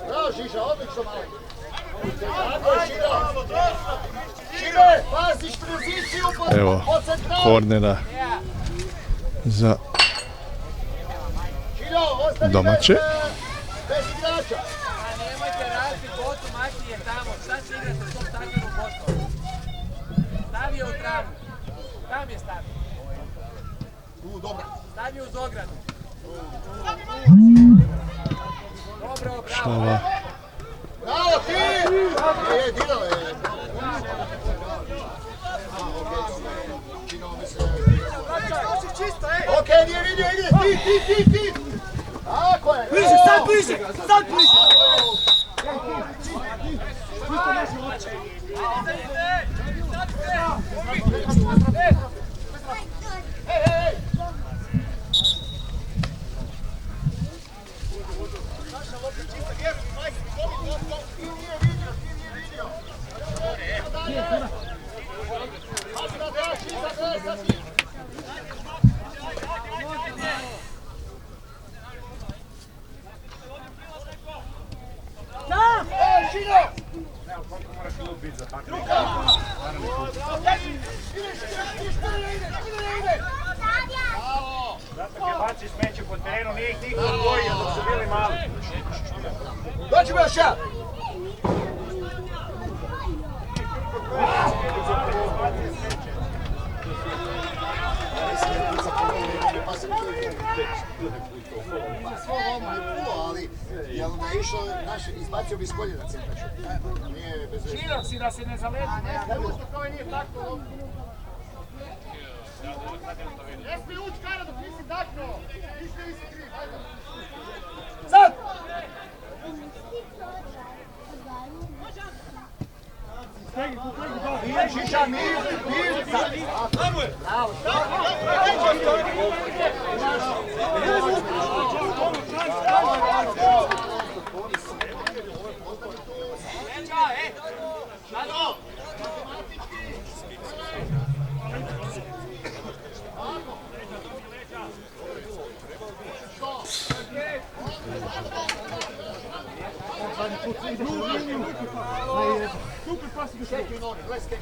Bravo Žiža, odlično malo. Tako je Šire, paziš poziciju, Evo kornera za domaće. Bez igrača. Nemojte raditi botu, Mati je tamo. Šta se igrate s tom takvom botom? Stavio u travu. Tam je stavio. Dobro. Stavio uz ogradu. Dobro, bravo. Šava. Bravo ti! Je, dirao je. Okej, nije vidio, ide, ti! Tako je! Bliže, sad bliže! Sad bliže! Baci smeće po terenu, nije ih niko odvojio dok su bili mali. Dođemo još ja! Ali, jel ne išlo, izbacio bi iz koljena centrašu. Nije bez veze. Širok si da se ne zaleti. To nije tako. Ne smije ući kara dok nisi daknuo. Ništa nisi kriv, ajde. Sad! Šiša, mir, sad. Bravo je. Super pas i Čekaj noge, gledaj skek.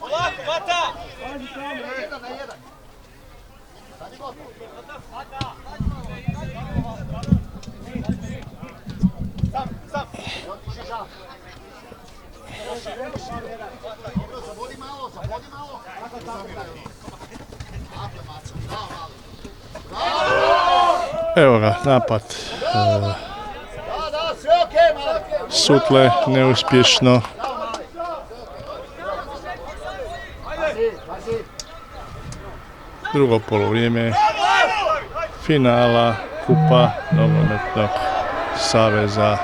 Polako, Mata! Jedan na jedan. Sad je gotovo. Sam. Oti Žiža. Zavodi malo. Evo ga, napad Da, sve okej, malo. Sutle neuspješno. Drugo poluvrijeme finala kupa nogometnog saveza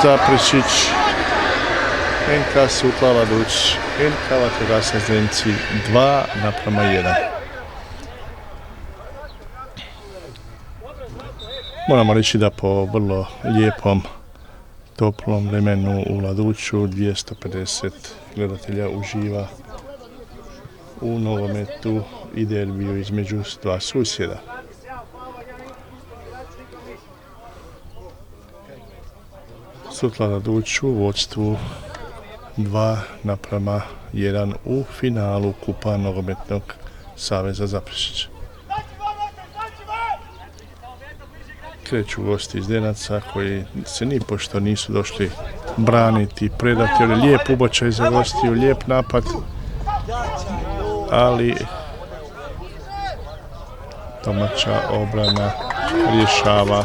Zaprešić, NK Sutla Vaduć, NK Vatrogasna Zdenci 2:1. Moramo reći da po vrlo lijepom toplom vremenu u Laduću 250 gledatelja uživa u nogometu i derbiju između dva susjeda. Sutla Laduć u vodstvu 2:1 u finalu kupa nogometnog saveza Zaprešić. Kreću gosti iz Zdenaca koji se nipošto nisu došli braniti, predati, ali lijep ubačaj za gostiju, lijep napad, ali domaća obrana rješava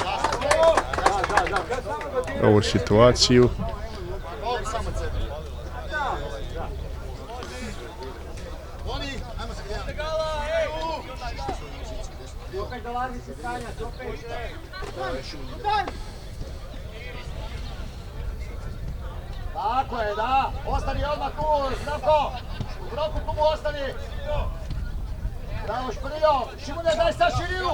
ovu situaciju. Tako je, da. Ostani odmah tu, Zdravko. U roku klubu ostani. Bravo Šprio. Šimune, daj sad širinu.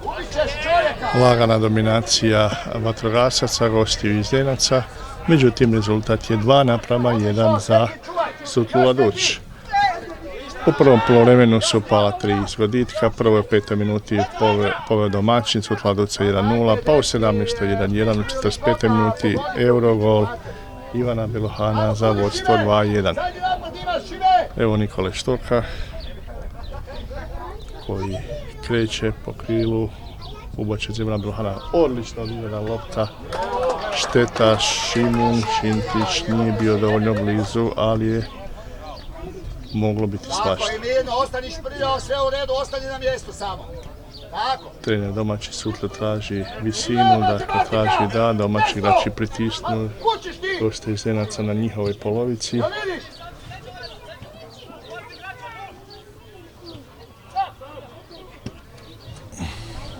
Ubit ćeš čovjeka. Lagana dominacija vatrogasaca, gostiju iz Zdenaca. Međutim, rezultat je 2:1 za Sutlu Laduć. U prvom poluvremenu su pala 3 izgoditka, prvo je u 5. minuti poveo domaćin Sutla Laduca 1:0, pa u 17. 1:1, u 45. minuti Eurogol Ivana Belohana za vodstvo 2:1. Evo Nikole Štoka koji kreće po krilu, ubače Ivana Belohana, odlično odigrana lopta, šteta Šimun Šintić nije bio dovoljno blizu, ali je moglo biti Tako svašta. je, mirno, ostani Šprio, sve u redu, ostani na mjestu samo. Tako. Trener domaći Sutle traži visinu, dakle traži da domaći igrači pritisnu Kućiš ti, goste iz Zdenaca na njihovoj polovici. da vidiš.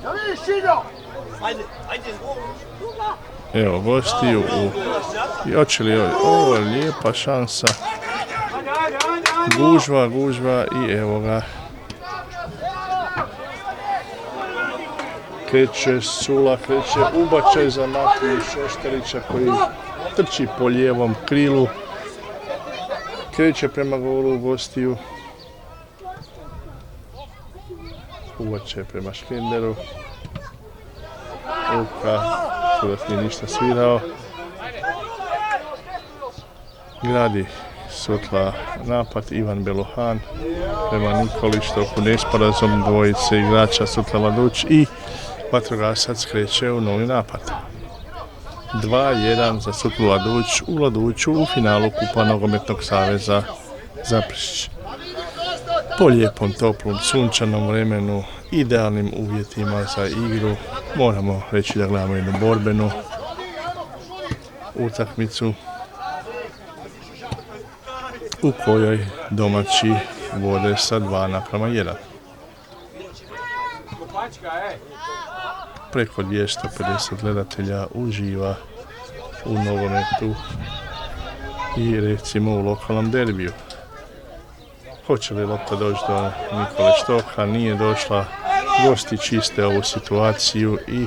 Da vidiš, Šiljo. Evo gostiju i hoće li ovo je lijepa šansa. Gužva i evo ga. Kreće Sula, kreće ubačaj za Matiju Šoštarića koji trči po lijevom krilu. Kreće prema golu gostiju. Ubačaj prema Škenderu. Luka, sudac nije ništa svirao. Gradi Sutla napad, Ivan Belohan prema Nikoli Štoku, nesporazum dvojice igrača Sutla Laduć i vatrogasac kreće u novi napad. 2:1 za Sutlu Laduć u Laduću u finalu kupa nogometnog saveza Zaprešić. Po lijepom, toplom, sunčanom vremenu, idealnim uvjetima za igru, moramo reći da gledamo jednu borbenu utakmicu u kojoj domaći vode sa 2:1. Preko 250 gledatelja uživa u nogometu i recimo u lokalnom derbiju. Hoće li lopta doći do Nikole Štoka? Nije došla. Gosti čiste ovu situaciju i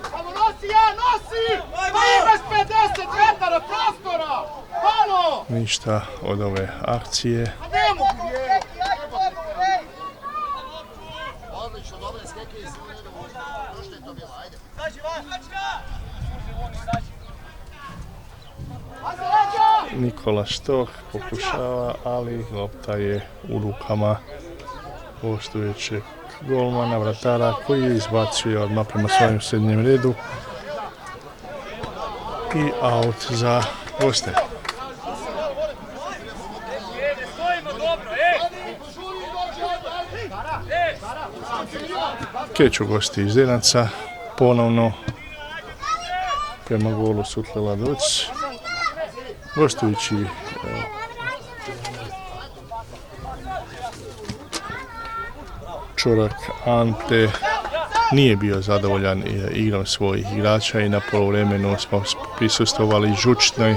Samo nosi, nosi! Pa imaš 50 metara prostora! Halo! ništa od ove akcije. Ne mogu je! Odlično, dobro je skeke i sve u redu. Što je to bilo, ajde. Nikola Štok pokušava, ali lopta je u rukama gostujućeg golmana, vratara koji je izbacio odmah prema svojem srednjem redu i aut za goste. Kreću gosti iz Zdenaca, ponovno prema golu Sutle Laduć. Gostujući Čorak Ante nije bio zadovoljan igrom svojih igrača i na poluvremenu smo prisustvovali žučnoj,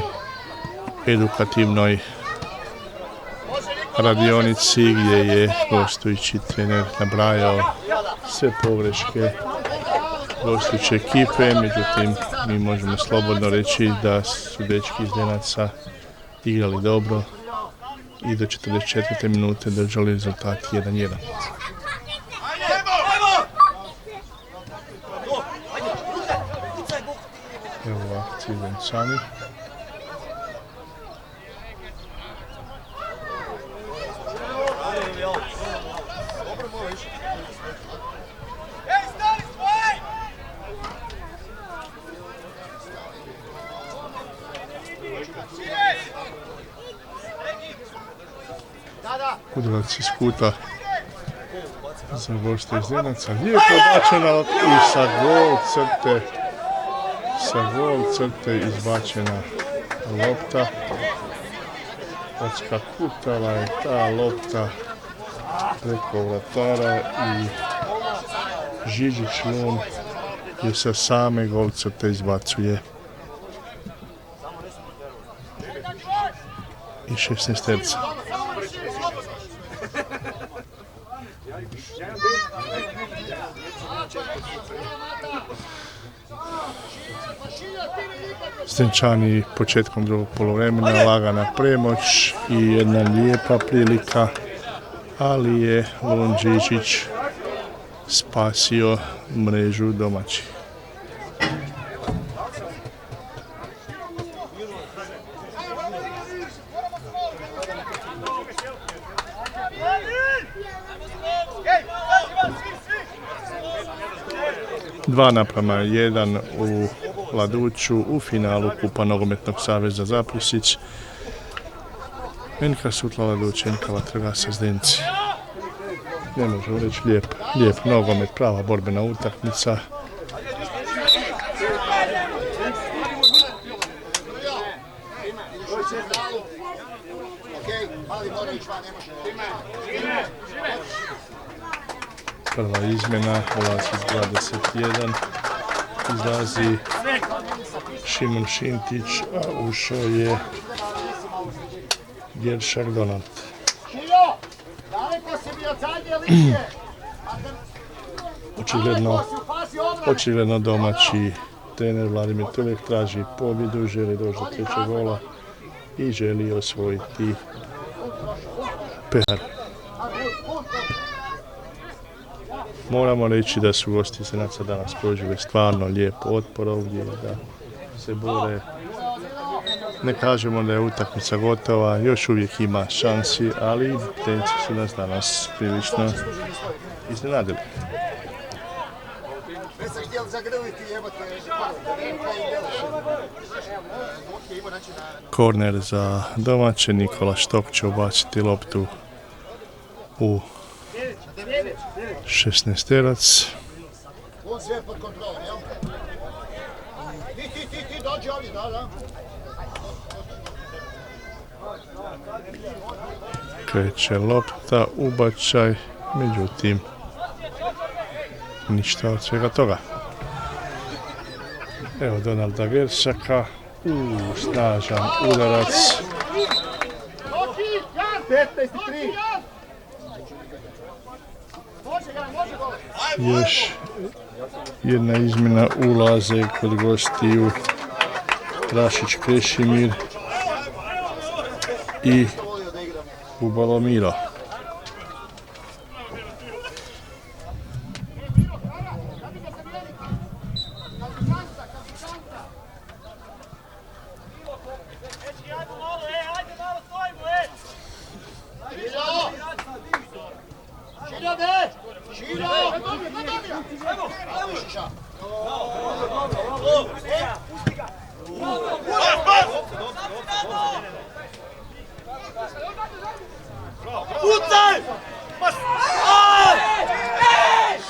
edukativnoj radionici gdje je gostujući trener nabrajao sve pogreške gostujuće ekipe, međutim mi možemo slobodno reći da su dečki iz Zdenaca igrali dobro i do 44. minute držali rezultat 1-1. Evo akcije Venčani. Udarac iz kuta za goste iz Zdenaca. Lijepo bačena i sa gol crte izbačena lopta. Odskakutala je ta lopta preko vratara i Žižić Lom je sa same gol crte izbacuje. I 16 terca. Zdenčani početkom drugog poluvremena, lagana premoć i jedna lijepa prilika, ali je Lon Đižić spasio mrežu domaćih. Dva naprama 1 u Laduću u finalu Kupa Nogometnog saveza Zaprešić. NK Sutla Laduć, NK Vatrogasac Zdenci. Ne možemo reći lijep nogomet, prava borbena utakmica. Prva izmjena, ulazi 21, izlazi Šimon Šintić, a ušao je Geršak Donald. Očigledno domaći trener Vladimir Tulek traži pobjedu, želi doći do trećeg gola i želi osvojiti pehar. Moramo reći da su gosti Zdenaca danas proživjeli stvarno lijep otpor ovdje, da se bore. Ne kažemo da je utakmica gotova, još uvijek ima šansi, ali Zdenci su nas danas prilično iznenadili. Korner za domaće, Nikola Štok će ubaciti loptu u 16-terac. Sve pod kontrolom, jel? Ti, dođi ovdje, da. Kreće lopta, ubačaj, međutim, ništa od svega toga. Evo Donalda Geršaka, snažan udarac. 15-3. Još jedna izmjena, ulaze kod gostiju Rašić Krešimir i Bubalo Miro.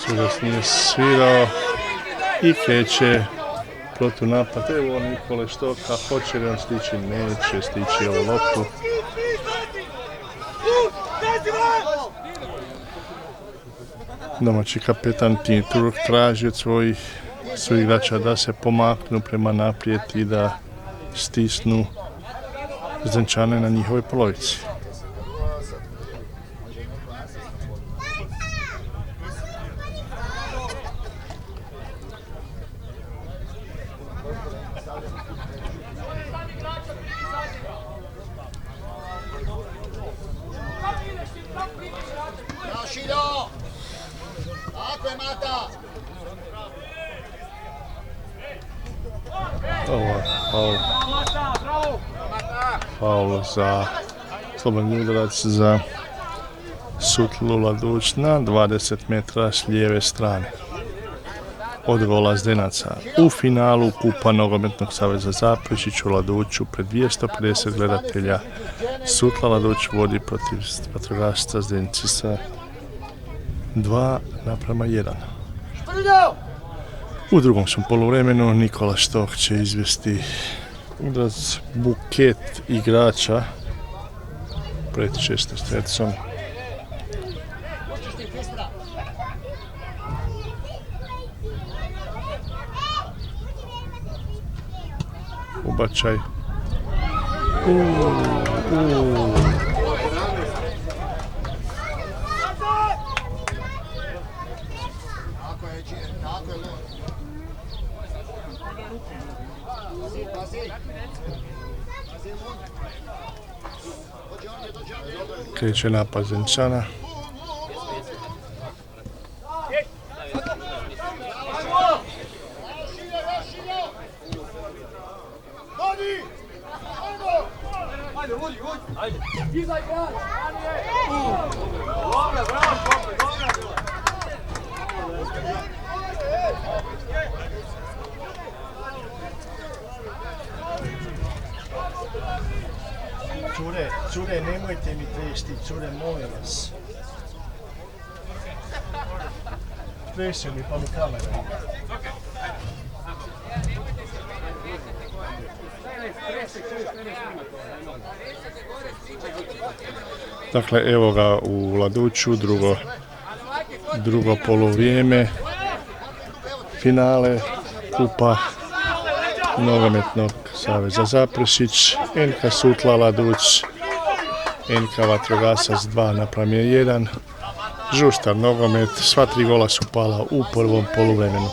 Sudac nije svirao i kreće protunapad. Evo Nikole Štoka, hoće li on stići? Neće stići ovu loptu. Domaći kapetan Tini Turok traži od svojih suigrača da se pomaknu prema naprijed i da stisnu Zdenčane na njihovoj polovici. Šiljo! Tako je, Mata! Ovo je faul za slobodni udarac za Sutlu Laduć na 20 metara s lijeve strane od gola Zdenaca. U finalu Kupa Nogometnog saveza Zaprešić u Laduću pred 250 gledatelja Sutla Laduć vodi protiv vatrogasca Zdenci sa 2:1. U drugom su poluvremenu Nikola Štok će izvesti udarac buket igrača pred šestercem. Ubačaj. Tako je, Kreće napad Zdenčana. Cure, nemojte mi trešti, cure, molim vas. Treši mi, pa mi kamera. Dakle, evo ga u Laduću, drugo poluvrijeme, finale Kupa Nogometnog saveza Zaprešić, NK Sutla Laduć, NK Vatrogasac 2:1. Žustar nogomet, sva 3 gola su pala u prvom poluvremenu.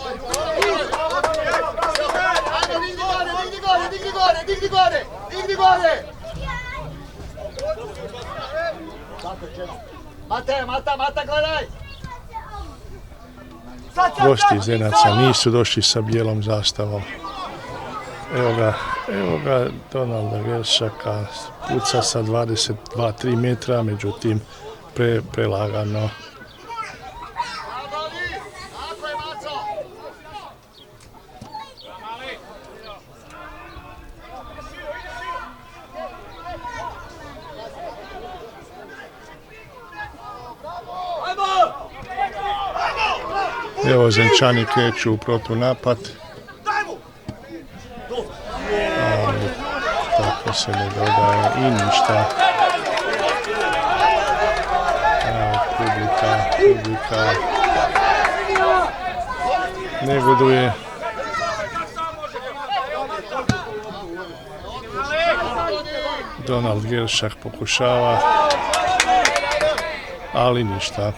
Digni gore! Mata, gledaj! Gosti Zdenaca nisu došli sa bijelom zastavom. Evo ga Donalda Geršaka, puca sa 22-3 metra, međutim prelagano. Tako je, Maco! Evo Zdenčani kreću u protunapad. Ali tako se ne dodaje i ništa. Evo publika negoduje. Donald Geršak pokušava, ali ništa.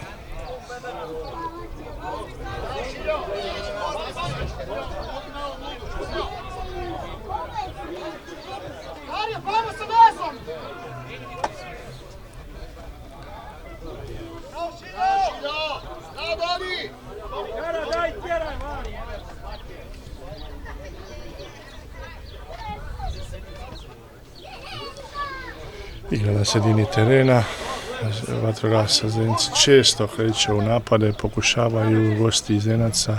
Igra na sredini terena, vatrogasac Zdenci često kreće u napade, pokušavaju gosti iz Zdenaca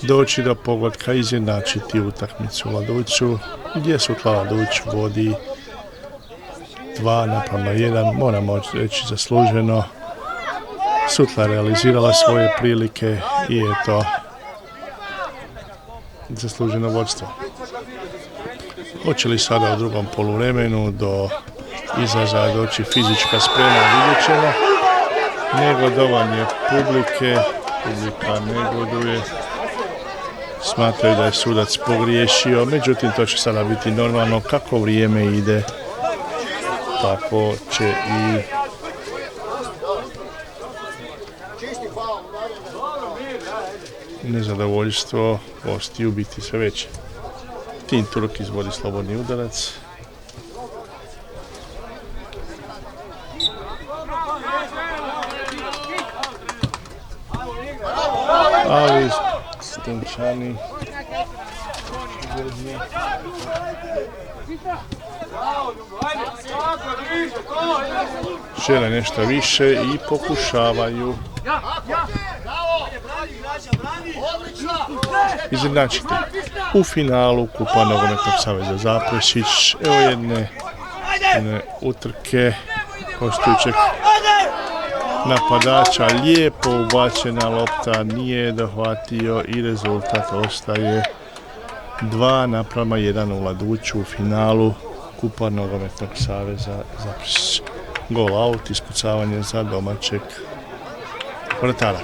doći do pogotka i izjednačiti utakmicu u Laduću, gdje Sutla Laduć vodi 2:1, moramo reći zasluženo. Sutla je realizirala svoje prilike i eto, zasluženo vodstvo. Hoće li sada u drugom poluvremenu do izražaja doći fizička sprema, vidjet ćemo. Negodovanje publike, publika negoduje. Smatraju da je sudac pogriješio, međutim to će sada biti normalno, kako vrijeme ide, tako će i nezadovoljstvo gostiju biti sve veće. Tim Turk izvodi slobodni udarac. Ali Stenčani žele nešto više i pokušavaju izjednačiti. U finalu Kupa Nogometnog saveza Zaprešić, evo jedne utrke gostujućeg napadača, lijepo ubačena lopta, nije dohvatio i rezultat ostaje 2:1 u Laduću u finalu Kupa Nogometnog saveza Zaprešić. Gol out, ispucavanje za domaćeg vratara.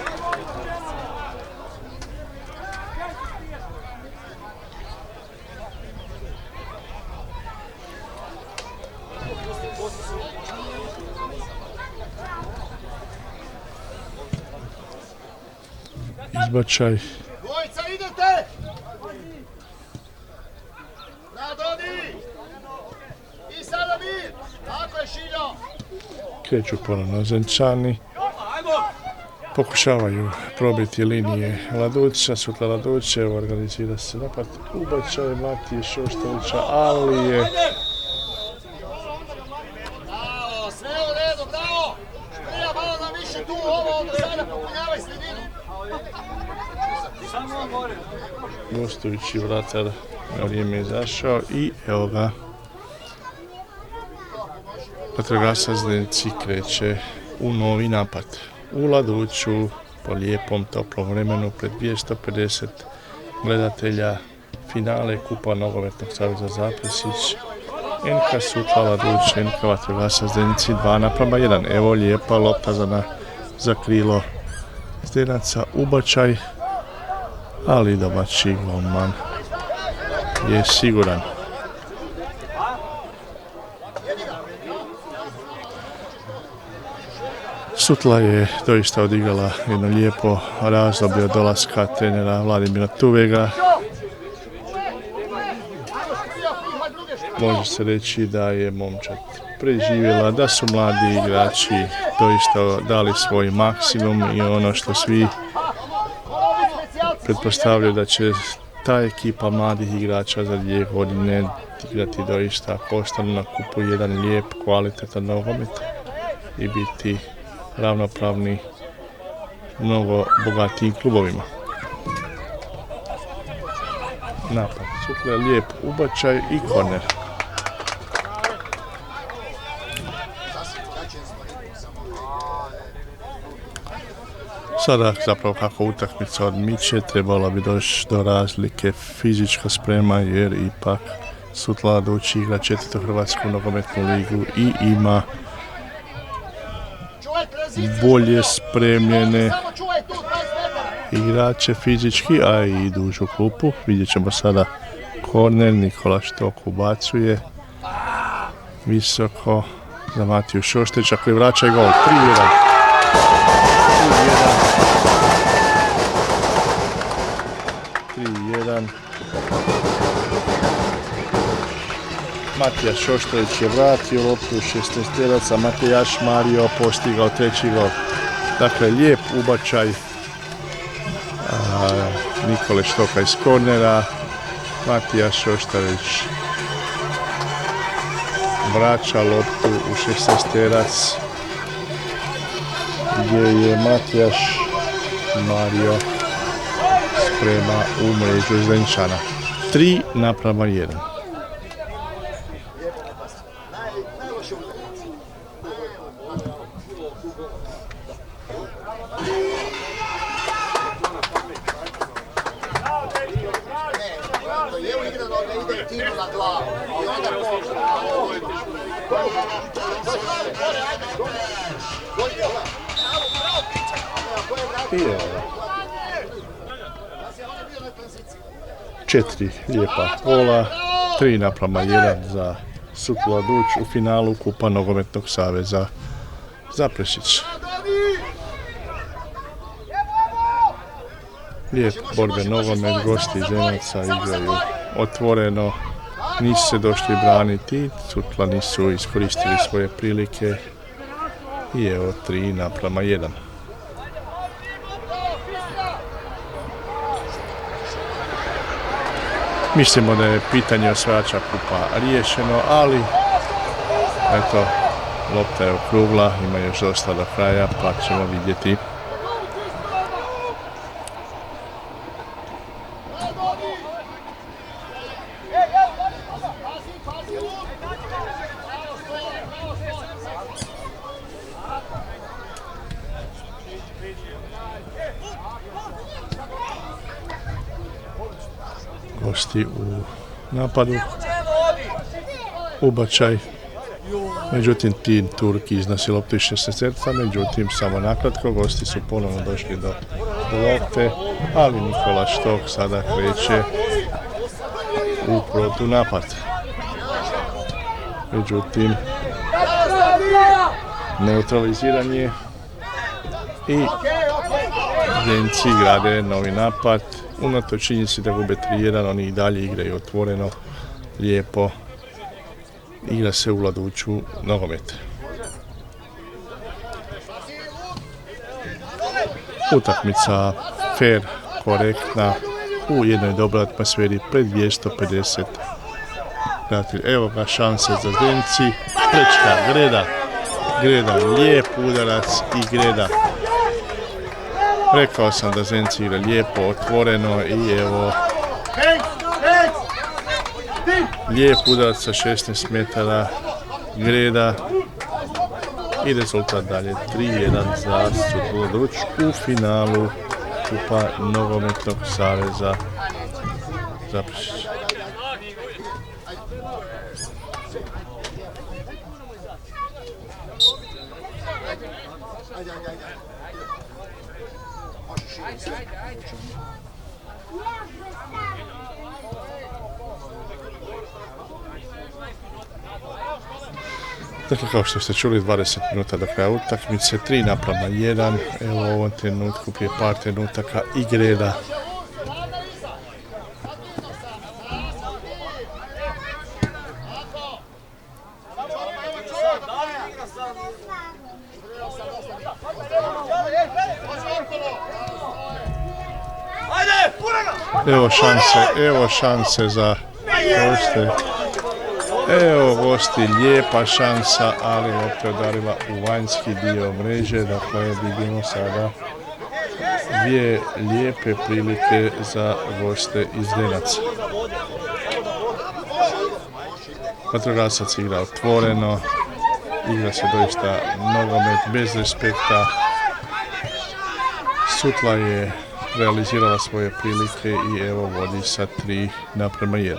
Izbačaj. Dvojica idete! Nadoni! I sada mir! Tako je Šiljo! Kreću ponovno Zenčani. Pokušavaju probiti linije Laduća, Sutla Laduće, organizira se napad ubačaj Matije Šoštovića, ali je Bravo, sve u redu, bravo! Šprija malo nam više tu, ovo do sada popunjavaj sredinu! gostujući vratar na vrijeme izašao i evo ga. Vatrogasac Zdenci kreće u novi napad. U Laduću po lijepom toplom vremenu pred 250 gledatelja finale Kupa Nogometnog saveza Zaprešić. NK Sutla Laduć, NK Vatrogasac Zdenci 2:1. Evo lijepa lopta za krilo Zdenaca, ubačaj, ali domaći golman je siguran. Sutla je doista odigrala jedno lijepo razdoblje od dolaska trenera Vladimira Tuvega. Može se reći da je momčad preživjela, da su mladi igrači doista dali svoj maksimum i ono što svi pretpostavljaju da će ta ekipa mladih igrača za 2 godine igrati doista, ako ostanu na kupu, jedan lijep, kvalitetan nogomet i biti ravnopravni mnogo bogatijim klubovima. Napad Sutle, lijep ubačaj i korner. Sada zapravo kako utakmica odmiče, trebala bi doći do razlike fizička sprema, jer ipak Sutla Laduć igra 4. Hrvatsku nogometnu ligu i ima bolje spremljene igrače fizički, a i dužu klupu. Vidjet ćemo sada korner, Nikola Štok ubacuje visoko za Matiju Šoštića koji vraća i gol. 3:1. Matija Šoštović je vratio loptu u 16-teraca, Matejaš Mario postigao 3. gol. Dakle, lijep ubačaj Nikole Štoka iz kornera. Matija Šoštović vraća loptu u 16-terac gdje je Matijaš Mario sprema u mrežu Zdenčana. 3:1. I evo 4 lijepa gola, 3:1 za Sutlova Duć u finalu Kupa Nogometnog saveza Zaprešić. Lijep borbe nogomet, gosti iz Zenaca igraju otvoreno, nisu se došli braniti, Sutlani su iskoristili svoje prilike i evo 3:1. Mislimo da je pitanje osvajača kupa riješeno, ali eto, lopta je okrugla, ima još dosta do kraja, pa ćemo vidjeti. Gosti u napadu, ubačaj, međutim Tin Turk iznosi loptu iz 16-terca, međutim samo nakratko, gosti su ponovno došli do lopte, ali Nikola Štok sada kreće u protunapad. Međutim, neutraliziran je i Zenci grade novi napad. Unatoč činjenici da gube 3:1, oni i dalje igraju otvoreno, lijepo. Igra se u Vladuću nogomet. Utakmica fair, korektna, u jednoj dobroj atmosferi pred 250. Evo ga šanse za Zenci. Prečka, Greda, lijep udarac i Greda. Rekao sam da Zenci igra lijepo, otvoreno i evo lijep udarac sa 16 metara, Greda i rezultat dalje 3:1 za Sutlovu Duć u finalu Kupa Nogometnog saveza Zaprešić. Dakle, kao što ste čuli, 20 minuta do kraja utakmice, 3:1, evo u ovom trenutku prije par trenutaka i Greda. Evo šanse za goste. Evo gosti, lijepa šansa, ali lopta je udarila u vanjski dio mreže, dakle vidimo sada dvije lijepe prilike za goste iz Zenaca. Vatrogasac igra otvoreno, igra se doista nogomet bez respekta. Sutla je realizirala svoje prilike i evo vodi sa 3:1.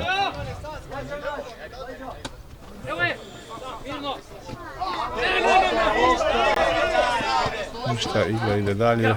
Ništa, igra ide dalje.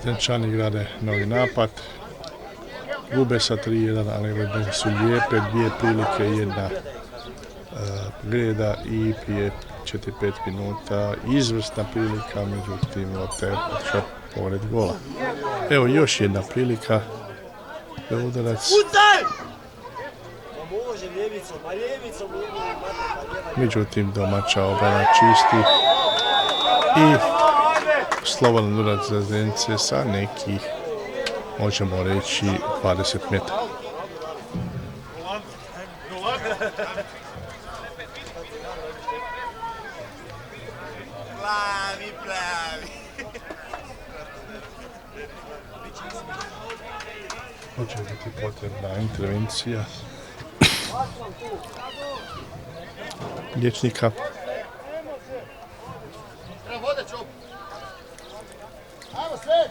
Zenčani grade novi napad, gube sa 3:1, ali ovo su lijepe dvije prilike, jedna Greda i prije 4-5 minuta izvrsna prilika, međutim lopta je otišla pored gola. Evo još jedna prilika za udarac. Međutim domaća obrana čisti i slobodan udarac za Zence sa nekih, možemo reći, 20 metara. Plavi, plavi. Hoće biti potrebna intervencija liječnika. Treba vode čup. Ajmo sve!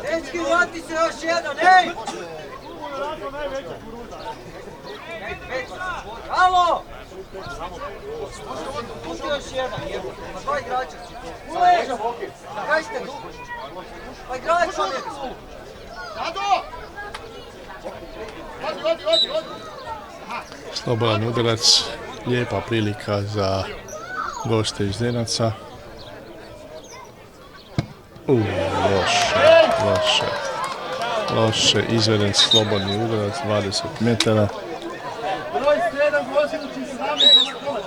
Dečki, uvati se još jedan, ej! Halo! Pusti još jedan, pa dva igrača si tu. Ule! Kaj ste tu? Pa igrač čovjek! Rado! Odi! Slobodan udarac, lijepa prilika za goste iz Zdenaca. Loše, izveden slobodni udarac, 20 metara. Broj 7, Gvozdinući 17 na kole.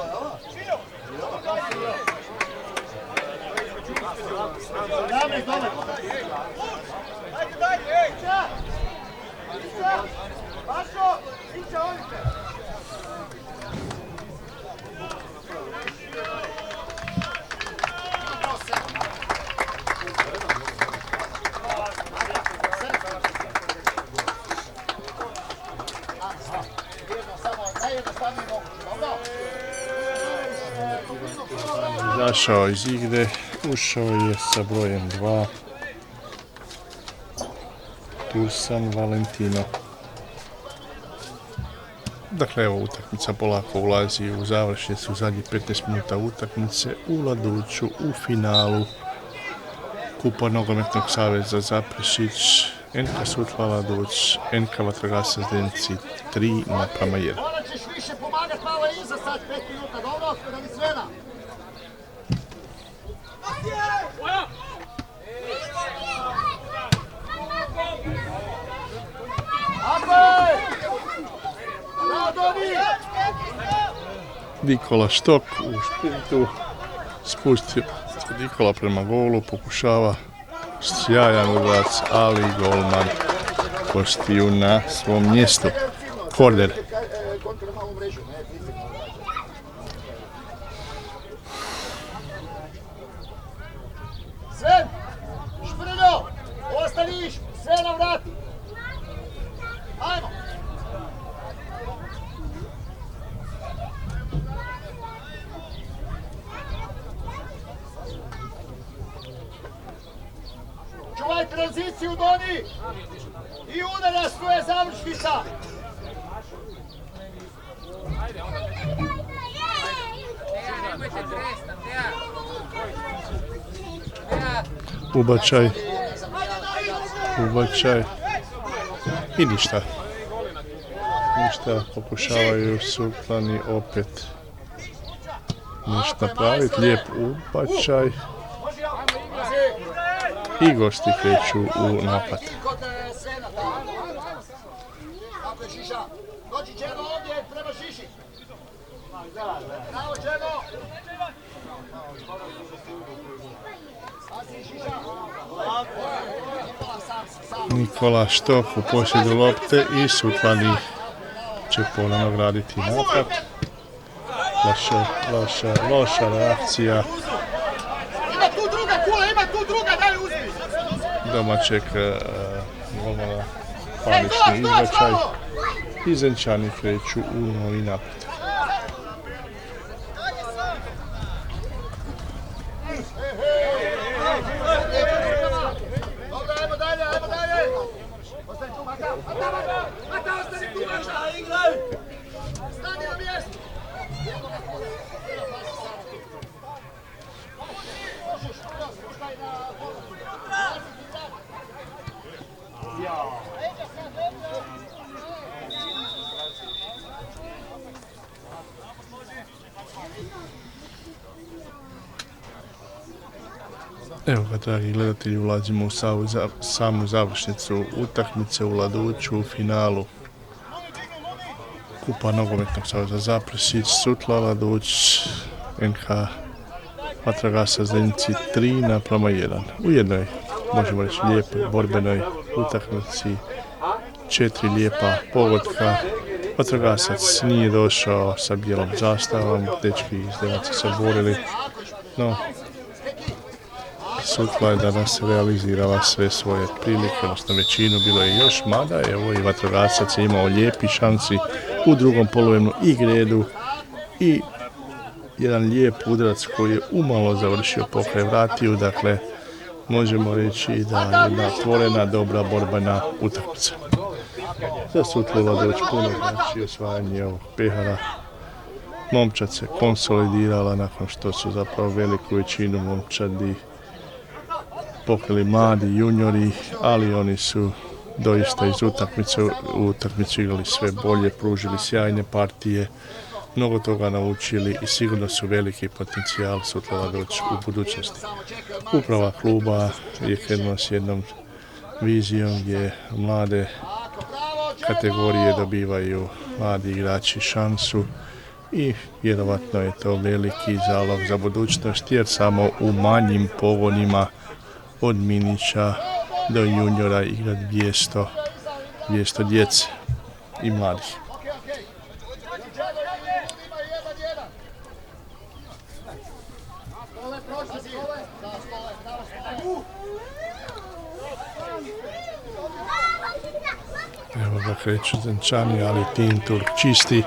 Izašao iz igre, ušao je sa brojem 2. Tursan Valentino. Dakle, evo utakmica polako ulazi u završnicu, zadnjih 15 minuta utakmice u Laduću u finalu Kupa Nogometnog saveza Zaprešić, NK Sutla Laduć, NK Vatrogasac Zdenci 3:1. Morat ćeš više pomagat malo iza sad 5 minuta, dobro? Da li Svena? Nikola Štok u šprintu spustio Nikola prema golu, pokušava sjajan udarac, ali golman Kostiju na svom mjestu. Korner. Sven! Šprljo! Ostaniš! Sve na vrati! Ajmo! Čuvaj tranziciju, Doni! I udarac, tu je završnica! Nemojte trestat, Ubačaj i ništa, pokušavaju Sutlani opet nešto napraviti, lijep ubačaj i gosti kreću u napad. Kako je Šiša? Dođi Čeno ovdje, treba Šiši! Bravo Čeno! Nikola Štok u posjedu lopte i Sutlani će ponovno graditi napad. Loša reakcija Ima tu druga kula, daj uzmi! domaćeg golmana, panični izbačaj i Zenčani kreću u novi napad. Dobro, ajmo dalje! Ostani tu, Mata, ostani tu, Mata! Stani na mjestu! Evo ga, dragi gledatelji, ulazimo u samu završnicu utakmice u Laduću u finalu Kupa Nogometnog saveza Zaprešić, Sutla Laduć NK vatrogasac Zdenci 3:1. U jednoj, možemo reći, lijepoj borbenoj utakmici, 4 lijepa pogotka. Vatrogasac nije došao sa bijelom zastavom, dečki iz Zdenaca se borili, no Sutla je danas realizirala sve svoje prilike, odnosno većinu, bilo je još, mada je ovo i vatrogasac je imao lijepi šansi u drugom poluvremenu i Gredu i jedan lijep udarac koji je umalo završio pokraj vratiju, dakle možemo reći da je jedna otvorena, dobra borbena utakmica. Za Sutlu Ladoć puno znači osvajanje ovog pehara. Momčad se konsolidirala nakon što su zapravo veliku većinu momčadi pokrili mladi juniori, ali oni su doista iz utakmice igrali sve bolje, pružili sjajne partije, mnogo toga naučili i sigurno su veliki potencijal Sutla Ladoć u budućnosti. Uprava kluba je krenula s jednom vizijom gdje mlade kategorije dobivaju mladi igrači šansu i vjerovatno je to veliki zalog za budućnost, jer samo u manjim pogonima od minića do juniora igra 200 djece i mladih. Evo ga kreću Zdenčani, ali Tim Turk čisti.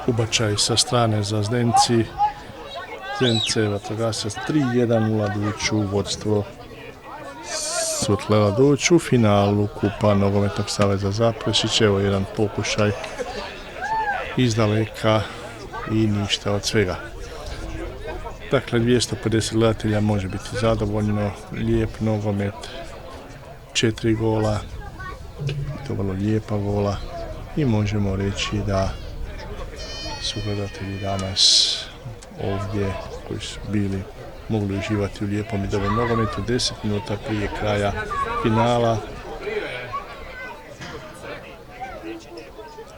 Ubačaj sa strane za Zdenci. Zdence vatrogasac 3:1 Laduć u vodstvo Sutle Laduć u finalu Kupa Nogometnog saveza Zaprešić. Evo jedan pokušaj izdaleka i ništa od svega. Dakle, 250 gledatelja može biti zadovoljno, lijep nogomet, 4 gola, to vrlo lijepa gola i možemo reći da su gledatelji danas ovdje koji su bili mogli uživati u lijepom i dobrom nogometu 10 minuta prije kraja finala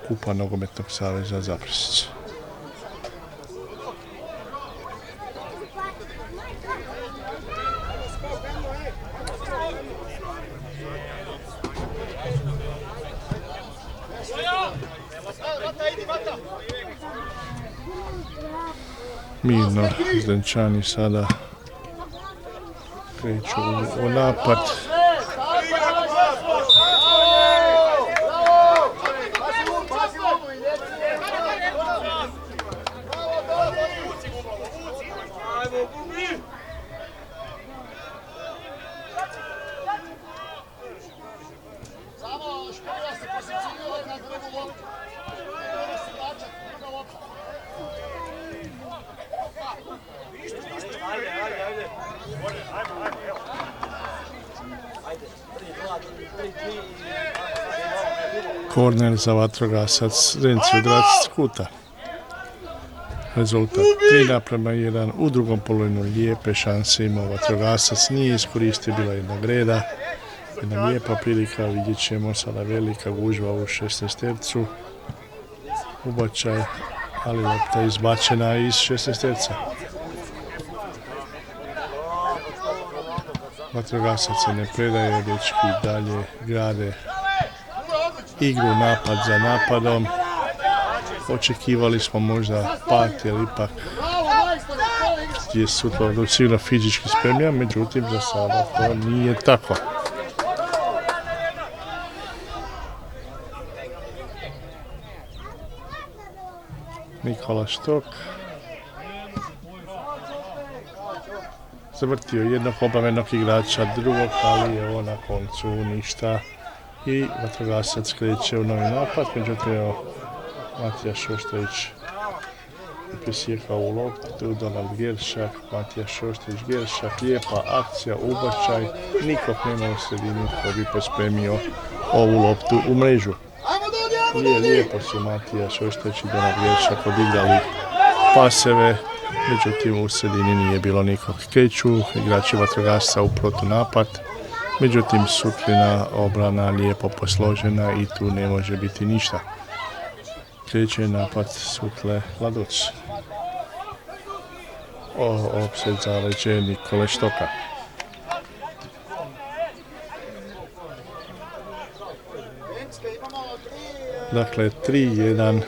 Kupa Nogometnog saveza Zaprešić. Mirno Zdenčani sada kreću u napad. Korner za vatrogasac Zdenci odrac s kuta. Rezultat 3:1. U drugom poluvremenu lijepe šanse imao vatrogasac, nije iskoristio, bila jedna Greda. Jedna lijepa prilika, vidjet ćemo sada velika gužva u 16-tercu. Ubačaj, ali lopta izbačena iz 16-terca. Vatrogasac se ne predaje, dečki dalje grade igru napad za napadom. Očekivali smo možda pad, jer ipak je Sutla sigurno fizički spremlja, međutim za sada to nije tako. Nikola Štok zavrtio jednog obavenog igrača, drugog, ali je ovo na koncu ništa i vatrogasac kreće u novi napad, međutim evo Matija Šoštović presjekao u loptu, Donald Geršak, Matija Šoštović-Geršak, lijepa akcija, ubačaj, nikog nema u sredini koji bi pospremio ovu loptu u mrežu. Lijepo su Matija Šoštović i Donald Geršak odigrali paseve međutim u sredini nije bilo nikog. Kreću igrači vatrogasca u protunapad, međutim Sutlina obrana lijepo posložena i tu ne može biti ništa. Kreće napad Sutle Laduc. Opsed zaleđe Nikole Štoka. Dakle, 3-1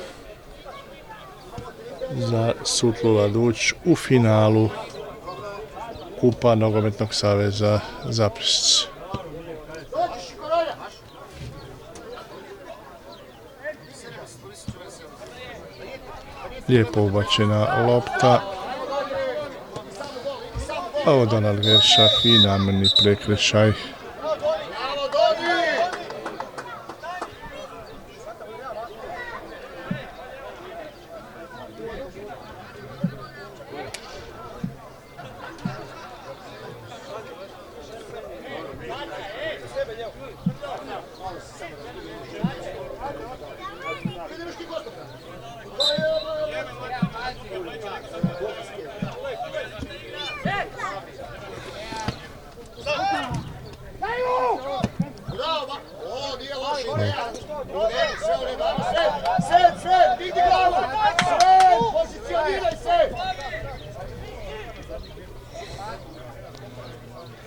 za Sutlu Laduć u finalu Kupa Nogometnog saveza Zaprešić. Lijepo ubačena lopta. A ovo Donald Geršak i namjerni prekršaj.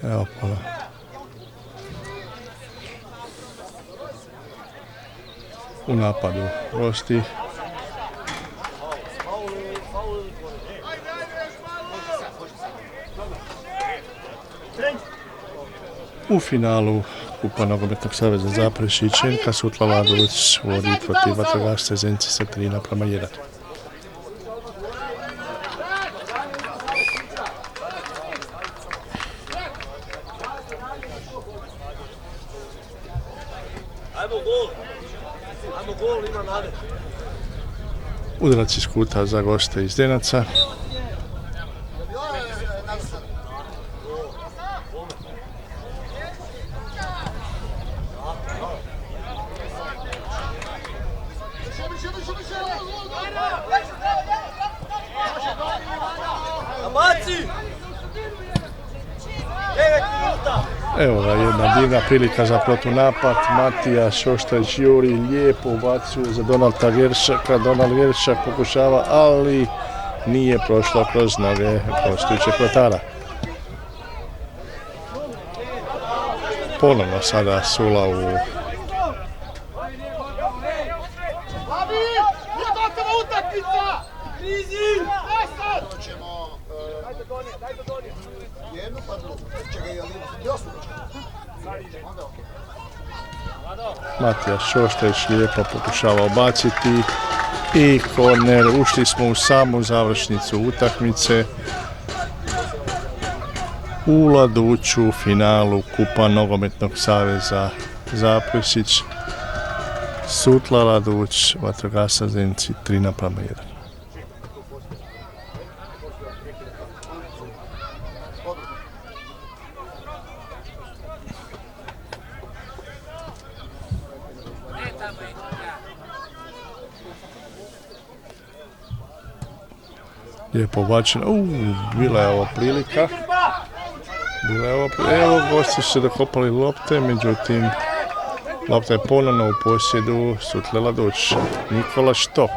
Evo pola. U napadu gosti. U finalu Kupa Nogometnog saveza Zaprešić NK Sutla Laduć vodi protiv vatrogasca Zenci sa 3:1. Udarac iz kuta za goste iz Zdenaca. Evo ga, jedna divna prilika za protunapad. Matija Šoštajić Juri lijepo ubacuje za Donalda Geršaka. Donald Geršak pokušava, ali nije prošlo kroz noge gostujućeg vrtara. Ponovno sada Sula u Matija Šoštajić lijepo pokušava obaciti i korner. Ušli smo u samu završnicu utakmice u Laduću, finalu Kupa Nogometnog saveza Zaprešić. Sutla Laduć, vatrogasca Zenci 3:1. Lijepo ubačeno. Bila je ovo prilika. Evo, gosti su se dokopali lopte, međutim, lopta je ponovno u posjedu Sutle Laduć. Nikola Štok.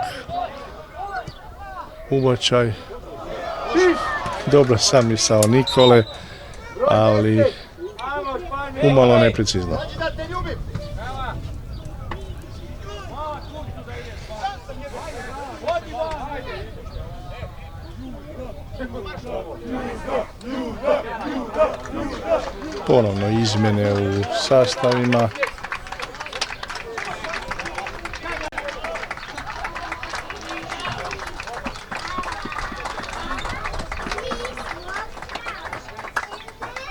Ubačaj. Dobro sam misao Nikole, ali umalo neprecizno. Ponovno izmjene u sastavima.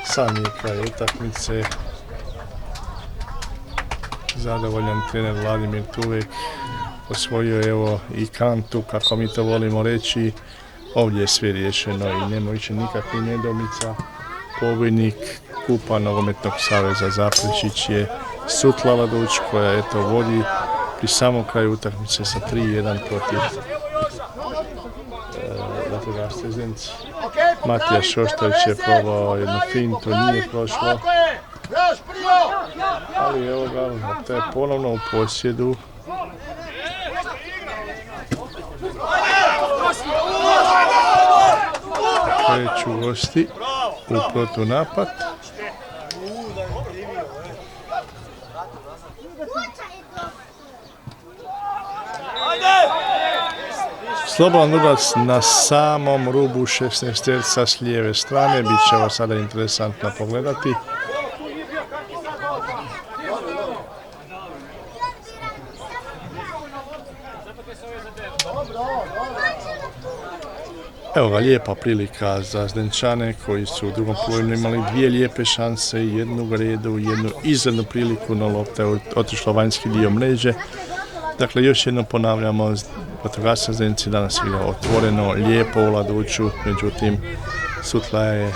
Sam je kraj utakmice. Zadovoljan trener Vladimir Tuvek. Osvojio je evo i kantu, kako mi to volimo reći. Ovdje je sve riješeno i nema više nikakvih nedoumica. Pobjednik Kupa Nogometnog saveza Zaprešić je Sutla Laduć, koja eto vodi pri samom kraju utakmice sa 3:1 protiv vatrogasca vatrogasce Zdenci. Matija Šoštović je probao jednu fintu, nije prošlo. Tako je! Još prije! Ali evo ga, to je ponovno u posjedu. Kreću gosti u protunapad. Slobodan udarac na samom rubu 16-terca s lijeve strane, bit će ovo sada interesantno pogledati. Evo ga, lijepa prilika za Zdenčane koji su u drugom polovremenu imali dvije lijepe šanse, jednu u redu, jednu izrednu priliku, no lopta je otišla vanjski dio mreže. Dakle, još jednom ponavljamo, vatrogasci Zdenci danas igra otvoreno, lijepo u Laduću, međutim, Sutla je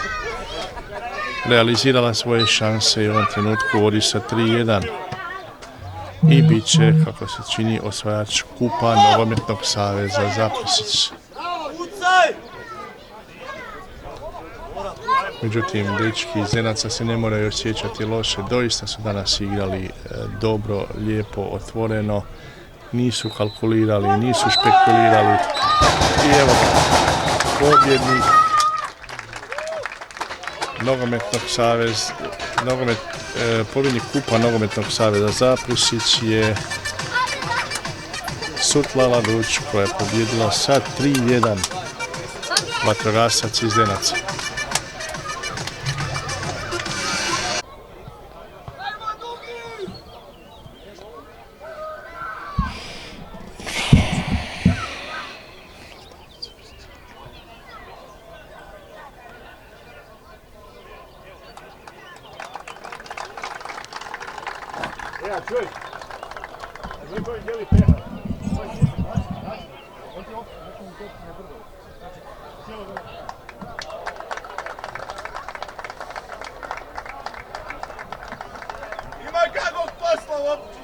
realizirala svoje šanse i u ovom trenutku vodi sa 3:1. I bit će, kako se čini, osvajač kupa Nogometnog saveza Zaprešić. Međutim, dečki iz Zdenaca se ne moraju osjećati loše, doista su danas igrali dobro, lijepo, otvoreno, nisu kalkulirali, nisu špekulirali i evo pobjednik Nogometnog saveza, pobjednik kupa Nogometnog saveza Zaprešić je Sutla Laduć koja je pobjedila sa 3:1 vatrogasac iz Zdenaca. Ima kakvog posla uopće!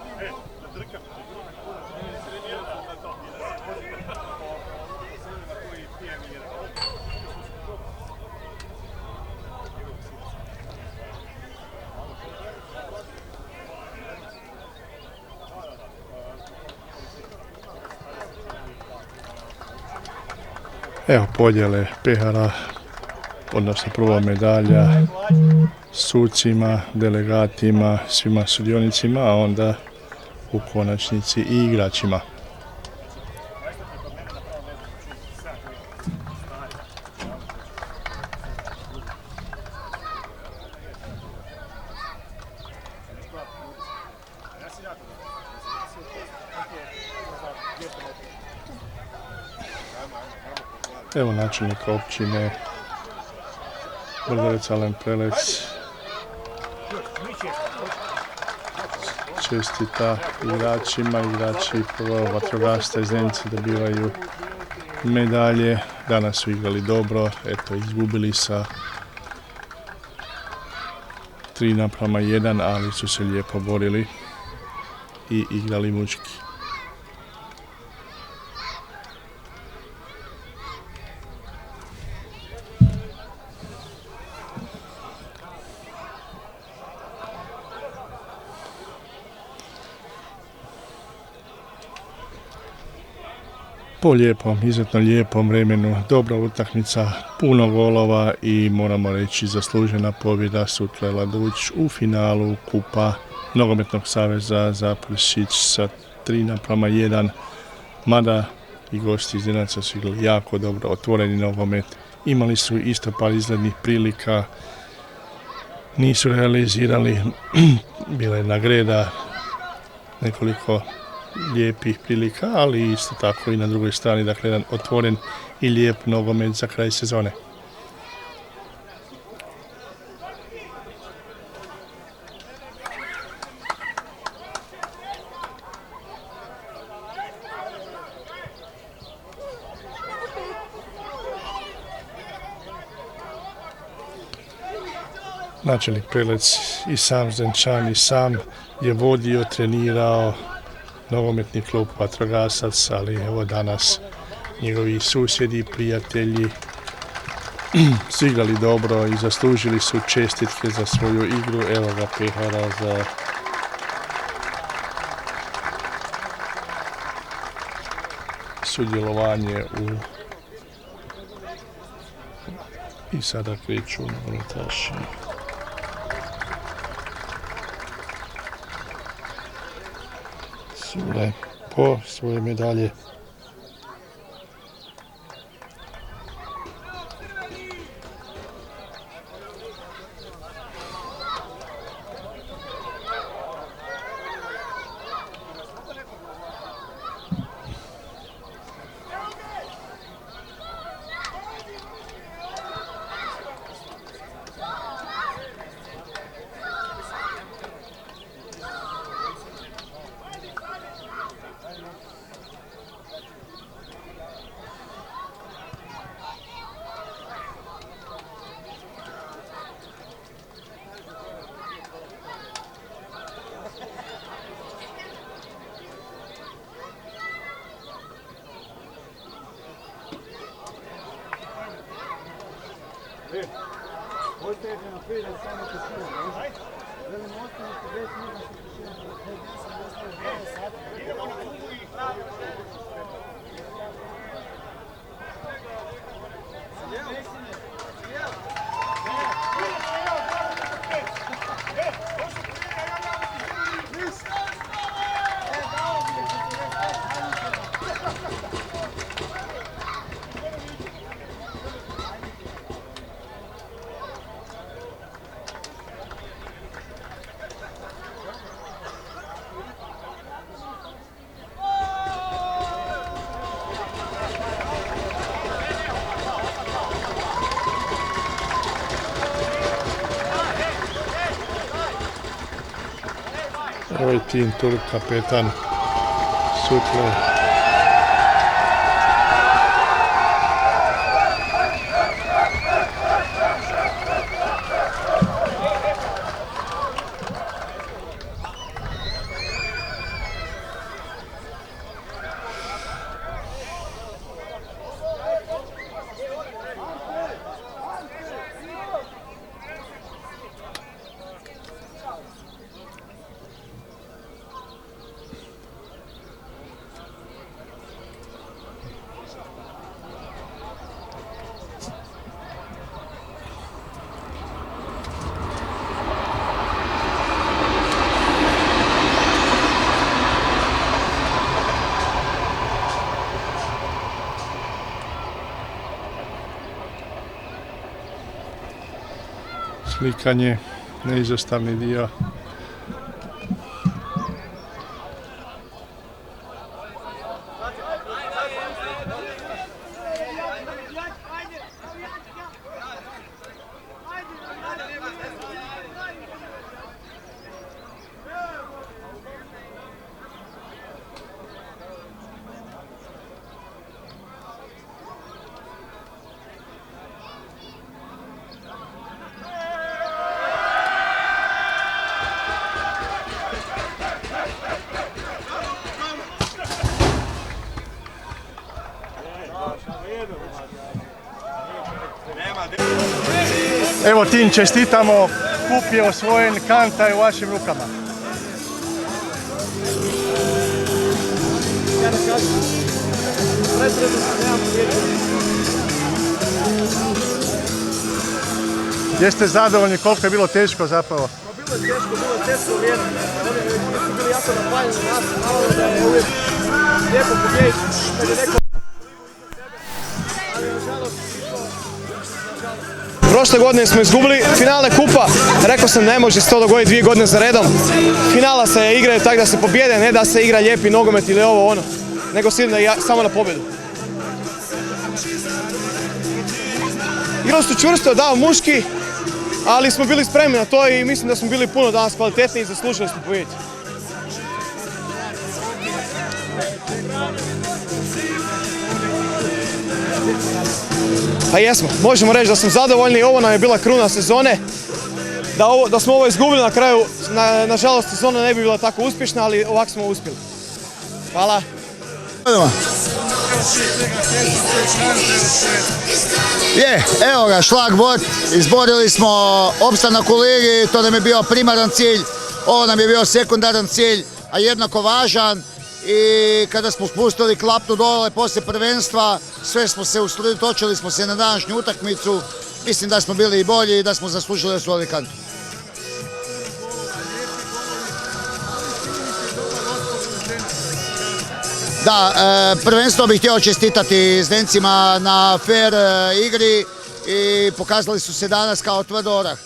Evo podjele pehara, odnosno prva medalja sucima, delegatima, svima sudionicima, a onda u konačnici i igračima. Evo načelnik općine Brdovec Alen Prelec čestita igračima, igrači prvo vatrogasca iz Zdenci dobivaju medalje, danas su igrali dobro, eto izgubili sa 3:1, ali su se lijepo borili i igrali muški. Po lijepom, izuzetno lijepom vremenu, dobra utakmica, puno golova i moramo reći zaslužena pobjeda Sutle Laduć u finalu kupa Nogometnog saveza Zaprešić sa 3:1, mada i gosti iz Zdenaca su igrali jako dobro, otvoreni nogomet, imali su isto par izglednih prilika, nisu realizirali, bila je nagreda nekoliko lijepih prilika, ali isto tako i na drugoj strani, dakle jedan otvoren i lijep nogomet za kraj sezone. Načelnik Prelec i sam Zdenčan i sam je vodio, trenirao nogometni klub Vatrogasac, ali evo danas njegovi susjedi, prijatelji su igrali dobro i zaslužili su čestitke za svoju igru. Evo ga Pehara za sudjelovanje i sada kreću nogometaši. Sure po svoje medalje. Ovo je tim Turk, kapetan Sutle. Slikanje, neizostavni dio. Evo tim, čestitamo, kup je osvojen, kanta je u vašim rukama. Jeste zadovoljni koliko je bilo teško zapravo? Bilo je teško vrijeme. Oni su bili jako napaljeni nas, naravno da je uvijek lijepo pobijediti kad je neko ali nažalost prošle godine smo izgubili finale kupa, rekao sam ne može se to dogoditi 2 godine za redom. Finala se igraju tako da se pobjede, ne da se igra lijepi nogomet ili ovo ono, nego se ide samo na pobjedu. Igrali su čvrsto, da, muški, ali smo bili spremni na to i mislim da smo bili puno danas kvalitetni i zaslužili smo pobjediti. Pa jesmo, možemo reći da smo zadovoljni, ovo nam je bila kruna sezone. Da smo ovo izgubili na kraju, nažalost sezona ne bi bila tako uspješna, ali ovako smo uspjeli. Hvala. Evo ga, šlag-vot, izborili smo opstanak u ligi, to nam je bio primaran cilj, ovo nam je bio sekundaran cilj, a jednako važan. I kada smo spustili klaptu dole poslije prvenstva, sve smo se usredotočili smo se na današnju utakmicu, mislim da smo bili i bolji i da smo zaslužili osvojili kantu. Da, prvenstvo bih htio čestitati Zdencima na fair igri i pokazali su se danas kao tvrd orah.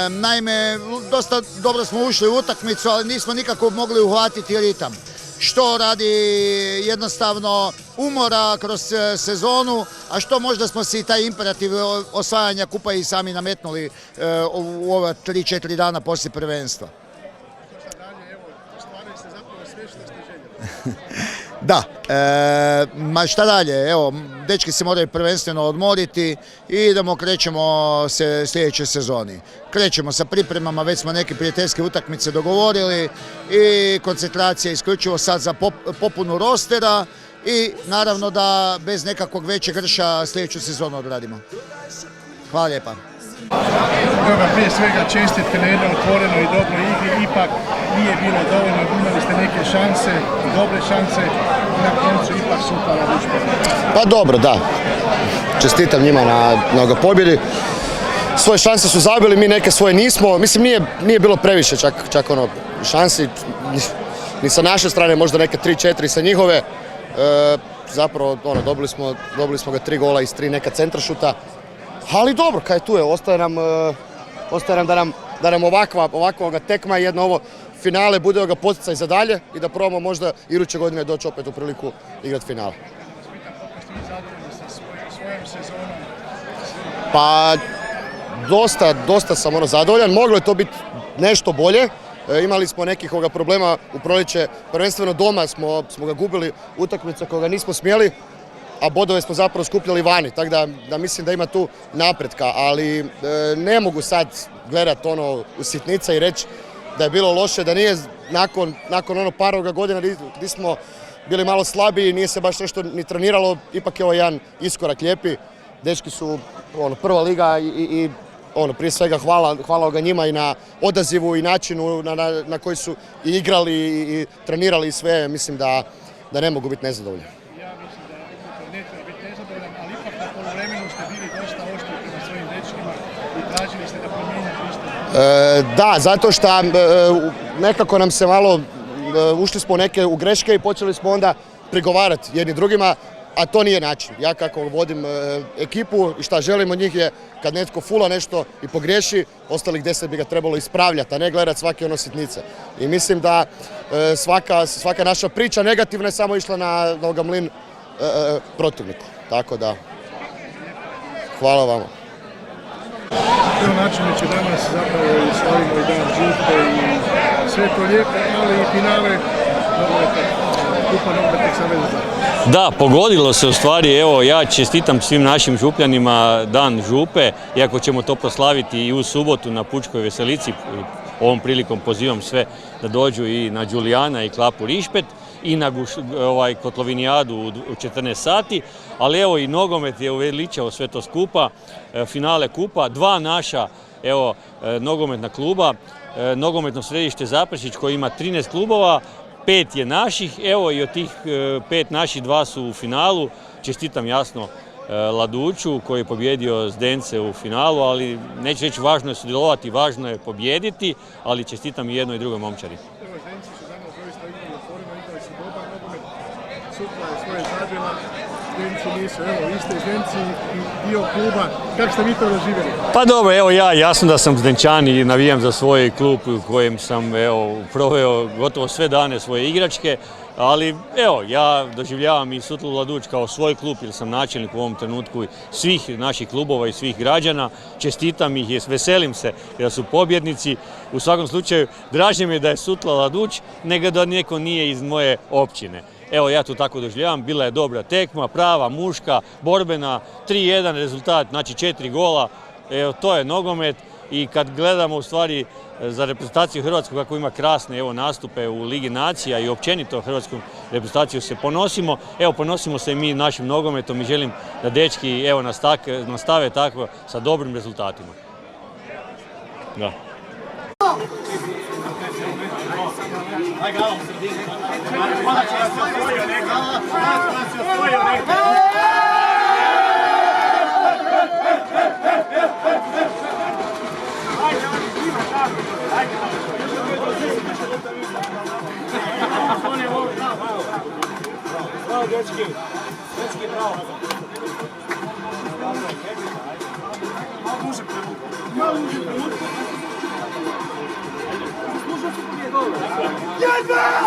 Naime, dosta dobro smo ušli u utakmicu, ali nismo nikako mogli uhvatiti ritam. Što radi jednostavno umora kroz sezonu, a što možda smo si taj imperativ osvajanja kupa i sami nametnuli u ova 3-4 dana poslije prvenstva. Da, ma šta dalje, evo, dečki se moraju prvenstveno odmoriti i idemo, krećemo se sljedećoj sezoni. Krećemo sa pripremama, već smo neke prijateljske utakmice dogovorili i koncentracija isključivo sad za popunu rostera i naravno da bez nekakvog većeg grša sljedeću sezonu odradimo. Hvala lijepa. Evo ga, prije svega čestitke na jednoj otvorenoj i dobroj igri, ipak nije bilo dovoljno, imali ste neke šanse, dobre šanse i na koncu ipak su upala uspjeh. Pa dobro, da. Čestitam njima na pobjedi. Svoje šanse su zabili, mi neke svoje nismo. Mislim, nije bilo previše čak ono šansi, ni sa naše strane, možda neke 3-4 sa njihove. Zapravo, ono, dobili smo ga 3 gola iz 3 neka centrašuta. Ali dobro, kaj tu je, ostaje nam da nam ovakva tekma i jedno ovo finale bude ga poticaj za dalje i da probamo možda iduće godine doći opet u priliku igrati finale. Pa dosta sam zadovoljan, moglo je to biti nešto bolje. Imali smo nekih problema u proljeće, prvenstveno doma smo ga gubili utakmica koga nismo smjeli, a bodove smo zapravo skupljali vani, tako da mislim da ima tu napretka, ali ne mogu sad gledati ono u sitnica i reći da je bilo loše, da nije nakon ono paroga godina gdje smo bili malo slabiji, nije se baš nešto ni treniralo, ipak je ovo jedan iskorak lijepi. Dečki su prva liga i prije svega hvala ga njima i na odazivu i načinu na koji su i igrali i trenirali i sve, mislim da ne mogu biti nezadovoljni. Da, zato što nekako nam se malo, ušli smo u greške i počeli smo onda prigovarati jedni drugima, a to nije način. Ja kako vodim ekipu i šta želim od njih je kad netko fula nešto i pogriješi, ostalih 10 bi ga trebalo ispravljati, a ne gledati svake sitnice. I mislim da svaka naša priča negativna je samo išla na nogamlin protivniku. Tako da, hvala vama. Evo načelniče, danas zapravo slavimo i dan Župe i sve to lijepo, ali i finale Kupa nogometnih saveza. Da, pogodilo se u stvari, evo ja čestitam svim našim župljanima dan Župe, iako ćemo to proslaviti i u subotu na Pučkoj veselici. Ovom prilikom pozivam sve da dođu i na Đulijana i Klapu Rišpet i na Kotlovinijadu u 14 sati, ali evo i nogomet je uveličao sve to skupa, finale kupa, 2 naša nogometna kluba, nogometno središte Zaprešić koji ima 13 klubova, 5 je naših, evo i od tih 5 naših 2 su u finalu, čestitam jasno Laduću koji je pobjedio Zdence u finalu, ali neću reći važno je sudjelovati, važno je pobjediti, ali čestitam i jednoj i drugoj momčari. Evo, Zdenci su danas doista igrali otvoreno, igrali su dobar nogomet, Sutla je svoje zabila, Zdenci nisu, evo, vi ste Zdenci i dio kluba, kako ste vi to doživjeli? Pa dobro, evo ja jasno da sam Zdenčan i navijam za svoj klub u kojem sam proveo gotovo sve dane svoje igračke, ali evo, ja doživljavam i Sutlu Laduć kao svoj klub jer sam načelnik u ovom trenutku svih naših klubova i svih građana. Čestitam ih i veselim se da su pobjednici. U svakom slučaju, draže mi je da je Sutla Laduć nego da neko nije iz moje općine. Evo, ja to tako doživljavam, bila je dobra tekma, prava, muška, borbena, 3-1 rezultat, znači 4 gola. Evo, to je nogomet. i kad gledamo u stvari za reprezentaciju Hrvatsku kako ima krasne evo nastupe u Ligi nacija i općenito hrvatsku reprezentaciju se ponosimo, evo ponosimo se i mi našim nogometom i želim da dečki evo nastave tako sa dobrim rezultatima. Da. Jedva!